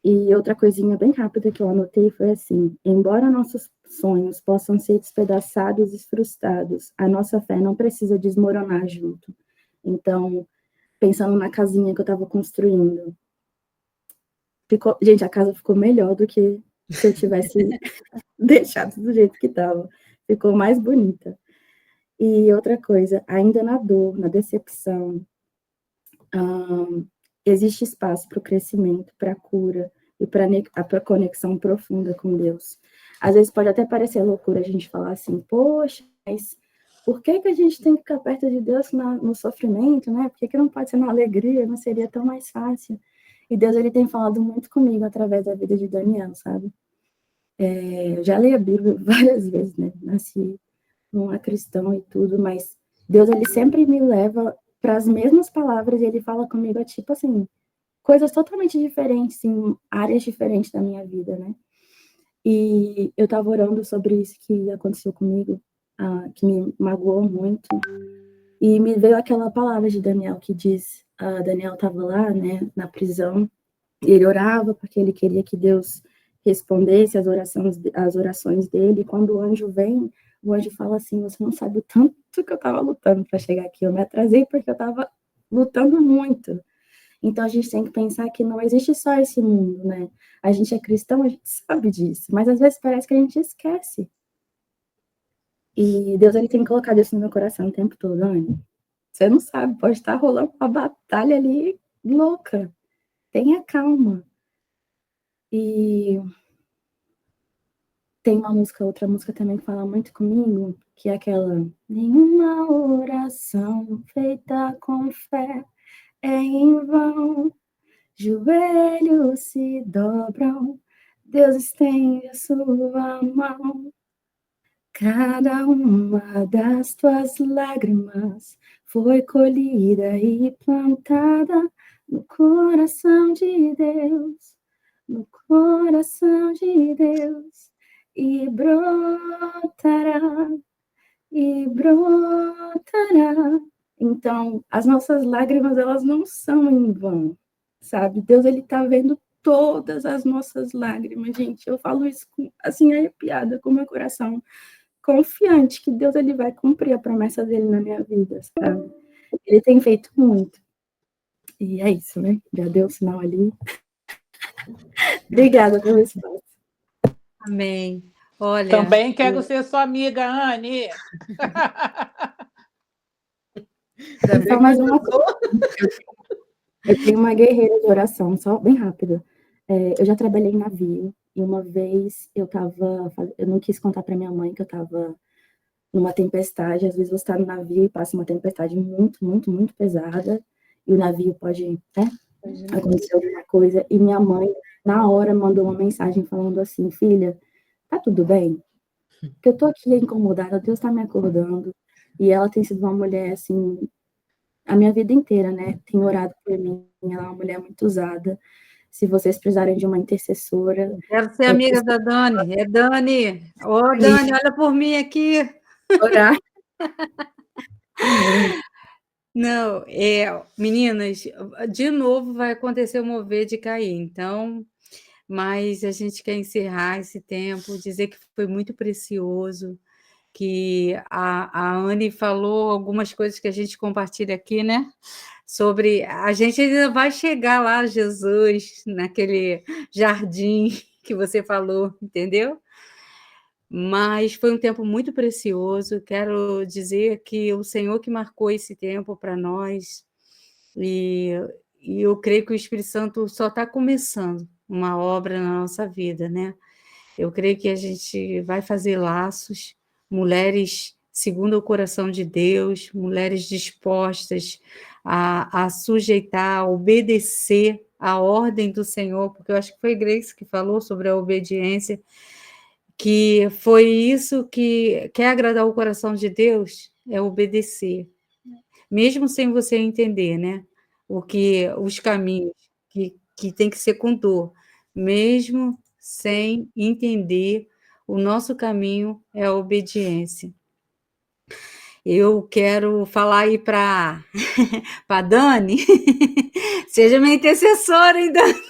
E outra coisinha bem rápida que eu anotei foi assim: embora nossos sonhos possam ser despedaçados e frustrados, a nossa fé não precisa desmoronar junto. Então, pensando na casinha que eu estava construindo, gente, a casa ficou melhor do que se eu tivesse deixado do jeito que estava. Ficou mais bonita. E outra coisa, ainda na dor, na decepção, existe espaço para o crescimento, para a cura e para a conexão profunda com Deus. Às vezes pode até parecer loucura a gente falar assim, poxa, mas por que a gente tem que ficar perto de Deus no sofrimento, né? Por que não pode ser na alegria? Não seria tão mais fácil? E Deus, ele tem falado muito comigo através da vida de Daniel, sabe? Eu já li a Bíblia várias vezes, né? Nasci numa cristã e tudo, mas Deus, ele sempre me leva para as mesmas palavras e ele fala comigo, tipo assim, coisas totalmente diferentes, em áreas diferentes da minha vida, né? E eu estava orando sobre isso que aconteceu comigo, que me magoou muito, e me veio aquela palavra de Daniel que diz, Daniel estava lá, né, na prisão, e ele orava porque ele queria que Deus respondesse as orações dele, e quando o anjo vem, o anjo fala assim, você não sabe o tanto que eu estava lutando para chegar aqui, eu me atrasei porque eu estava lutando muito. Então, a gente tem que pensar que não existe só esse mundo, né? A gente é cristão, a gente sabe disso, mas às vezes parece que a gente esquece. E Deus, ele tem colocado isso no meu coração o tempo todo, Anne. Você não sabe, pode estar rolando uma batalha ali louca. Tenha calma. E tem outra música também que fala muito comigo, que é aquela: nenhuma oração feita com fé é em vão. Joelhos se dobram, Deus estende a sua mão. Cada uma das tuas lágrimas foi colhida e plantada no coração de Deus, no coração de Deus, e brotará, e brotará. Então, as nossas lágrimas, elas não são em vão, sabe? Deus, ele tá vendo todas as nossas lágrimas, gente. Eu falo isso assim, arrepiada, com o meu coração, confiante que Deus, ele vai cumprir a promessa dele na minha vida, sabe? Ele tem feito muito. E é isso, né? Já deu o sinal ali. Obrigada pelo espaço. Amém. Olha, também quero ser sua amiga, Anne. Só mais uma coisa. Eu tenho uma guerreira de oração, só bem rápido. Eu já trabalhei em navio, e uma vez eu não quis contar para minha mãe que eu estava numa tempestade. Às vezes você está no navio e passa uma tempestade muito, muito, muito pesada, e o navio pode, né, acontecer alguma coisa. E minha mãe, na hora, mandou uma mensagem falando assim: filha, tá tudo bem? Porque eu tô aqui incomodada, Deus está me acordando. E ela tem sido uma mulher, assim, a minha vida inteira, né? Tem orado por mim, ela é uma mulher muito usada. Se vocês precisarem de uma intercessora... Quero ser amiga da Dani. É Dani. Ô, Dani, olha por mim aqui. Orar. Não, meninas, de novo vai acontecer o mover de cair, então, mas a gente quer encerrar esse tempo, dizer que foi muito precioso, que a Anne falou algumas coisas que a gente compartilha aqui, né? Sobre a gente ainda vai chegar lá, Jesus, naquele jardim que você falou, entendeu? Mas foi um tempo muito precioso. Quero dizer que o Senhor que marcou esse tempo para nós, e eu creio que o Espírito Santo só está começando uma obra na nossa vida, né? Eu creio que a gente vai fazer laços, mulheres segundo o coração de Deus, mulheres dispostas a sujeitar, a obedecer à ordem do Senhor, porque eu acho que foi Grace que falou sobre a obediência, que foi isso que quer agradar o coração de Deus, é obedecer, mesmo sem você entender, né? Os caminhos que tem que ser com dor, mesmo sem entender, o nosso caminho é a obediência. Eu quero falar aí para a Dani, seja minha intercessora, hein, Dani?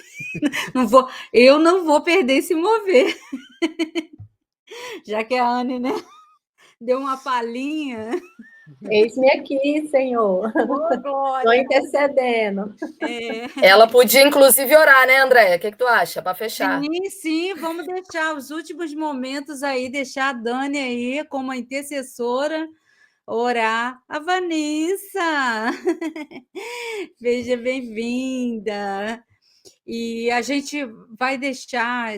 Eu não vou perder esse mover, já que a Anne, né, deu uma palhinha. Eis-me aqui, Senhor. Estou intercedendo. Ela podia, inclusive, orar, né, Andréia? O que tu acha, para fechar? Sim, vamos deixar os últimos momentos aí, deixar a Dani aí como a intercessora, orar. A Vanessa! Seja bem-vinda! E a gente vai deixar,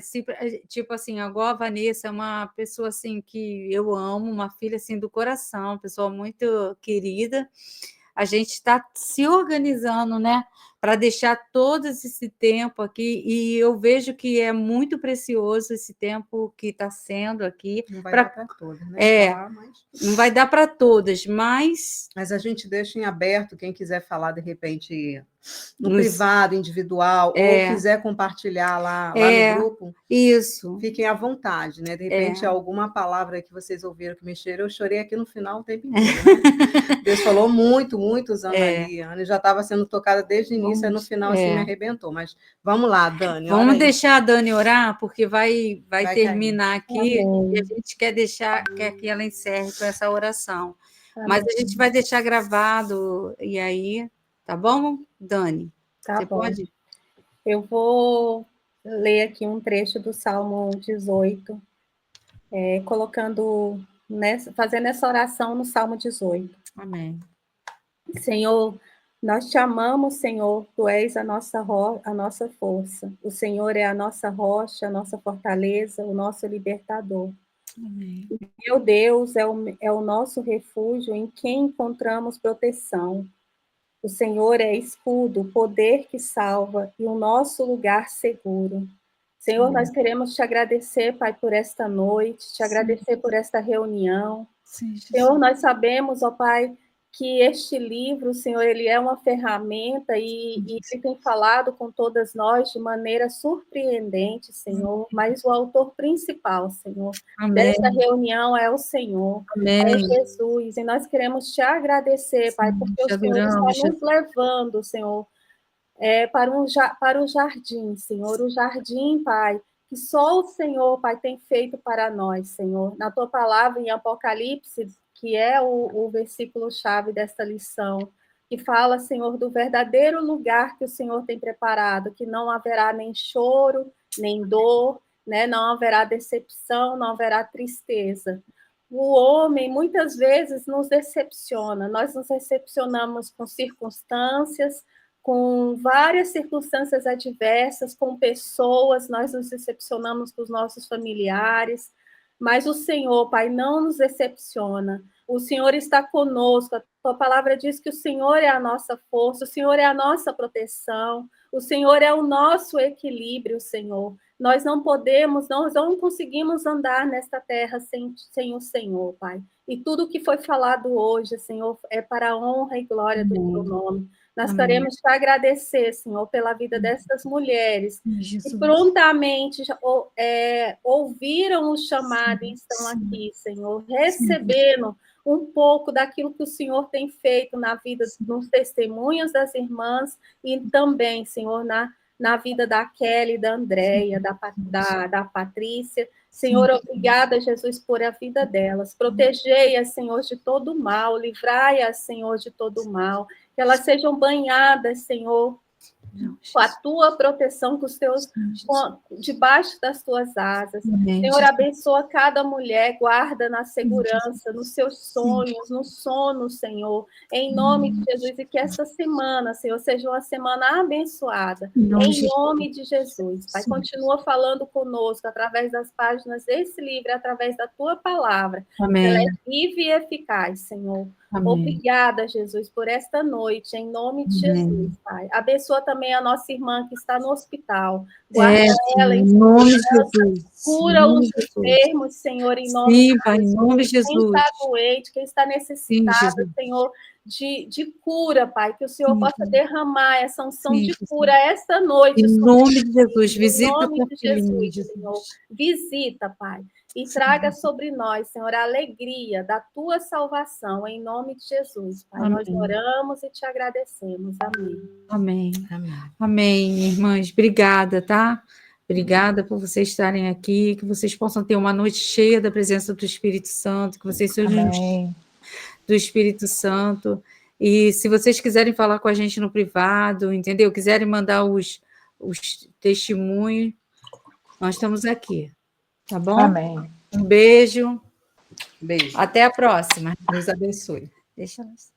tipo assim, agora a Vanessa é uma pessoa assim que eu amo, uma filha assim do coração, uma pessoa muito querida. A gente está se organizando, né, para deixar todo esse tempo aqui, e eu vejo que é muito precioso esse tempo que está sendo aqui. Não vai dar para todas, né? Não vai dar para todas, mas a gente deixa em aberto, quem quiser falar, de repente, no privado, individual, ou quiser compartilhar lá no grupo, isso. Fiquem à vontade, né? De repente, alguma palavra que vocês ouviram que mexeram, eu chorei aqui no final o tempo inteiro, né? Deus falou muito, usando ali. A Ana já estava sendo tocada desde o início, e no final assim me arrebentou. Mas vamos lá, Dani. Vamos deixar a Dani orar, porque vai terminar aqui. Amém. E a gente quer que ela encerre com essa oração. Amém. Mas a gente vai deixar gravado, e aí, tá bom, Dani? Tá bom. Pode? Eu vou ler aqui um trecho do Salmo 18, fazendo essa oração no Salmo 18. Amém. Senhor, nós te amamos, Senhor, tu és a nossa força. O Senhor é a nossa rocha, a nossa fortaleza, o nosso libertador. Amém. Meu Deus é o nosso refúgio em quem encontramos proteção. O Senhor é escudo, poder que salva e o nosso lugar seguro. Senhor, nós queremos te agradecer, Pai, por esta noite, te agradecer por esta reunião. Sim, Senhor, nós sabemos, ó Pai, que este livro, Senhor, ele é uma ferramenta e ele tem falado com todas nós de maneira surpreendente, Senhor, mas o autor principal, Senhor, desta reunião é o Senhor, é Jesus, e nós queremos te agradecer, Pai, porque o Senhor está nos levando, Senhor, para o jardim, Senhor, o jardim, Pai, que só o Senhor, Pai, tem feito para nós, Senhor. Na tua palavra, em Apocalipse, que é o versículo-chave desta lição, que fala, Senhor, do verdadeiro lugar que o Senhor tem preparado, que não haverá nem choro, nem dor, né? Não haverá decepção, não haverá tristeza. O homem, muitas vezes, nos decepciona. Nós nos decepcionamos com circunstâncias, com várias circunstâncias adversas, com pessoas, nós nos decepcionamos com os nossos familiares, mas o Senhor, Pai, não nos decepciona. O Senhor está conosco. A tua palavra diz que o Senhor é a nossa força, o Senhor é a nossa proteção, o Senhor é o nosso equilíbrio, Senhor. Nós não conseguimos andar nesta terra sem o Senhor, Pai. E tudo que foi falado hoje, Senhor, é para a honra e glória do teu nome. Nós queremos te agradecer, Senhor, pela vida dessas mulheres que prontamente ouviram o chamado e estão aqui, Senhor, recebendo um pouco daquilo que o Senhor tem feito na vida, nos testemunhos das irmãs e também, Senhor, na vida da Kelly, da Andréia, da Patrícia. Senhor, obrigada, Jesus, por a vida delas. Protegei-as, Senhor, de todo o mal. Livrai-as, Senhor, de todo o mal. Que elas sejam banhadas, Senhor, com a tua proteção, com os teus, debaixo das tuas asas. Senhor, abençoa cada mulher, guarda na segurança, nos seus sonhos, no sono, Senhor, em nome de Jesus, e que esta semana, Senhor, seja uma semana abençoada, em nome de Jesus. Pai, continua falando conosco através das páginas desse livro, através da tua palavra. Ela é viva e eficaz, Senhor. Obrigada, Jesus, por esta noite, em nome de Jesus, Pai. Abençoa também a nossa irmã que está no hospital. Guarda ela, em nome de Jesus. Cura os enfermos, Senhor, em nome de Jesus. Pai, em nome de Jesus. Quem está doente, quem está necessitado, Senhor, de cura, Pai, que o Senhor possa derramar essa unção de cura esta noite. Em nome de Jesus, visita. Em nome de Jesus, Senhor. Visita, Pai. E traga sobre nós, Senhor, a alegria da tua salvação, em nome de Jesus. Pai, nós oramos e te agradecemos. Amém. Amém, irmãs. Obrigada, tá? Obrigada por vocês estarem aqui, que vocês possam ter uma noite cheia da presença do Espírito Santo, que vocês sejam do Espírito Santo. E se vocês quiserem falar com a gente no privado, entendeu? Quiserem mandar os testemunhos, nós estamos aqui. Tá bom? Amém. Um beijo. Beijo. Até a próxima. Deus abençoe. Deixa elas.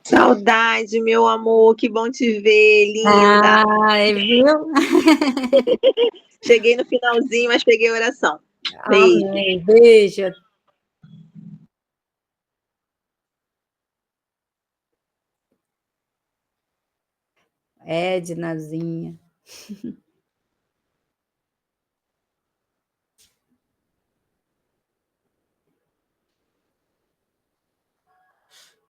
Saudade, meu amor, que bom te ver, linda. Viu? Cheguei no finalzinho, mas peguei a oração. Amém. Beijo. Ednazinha.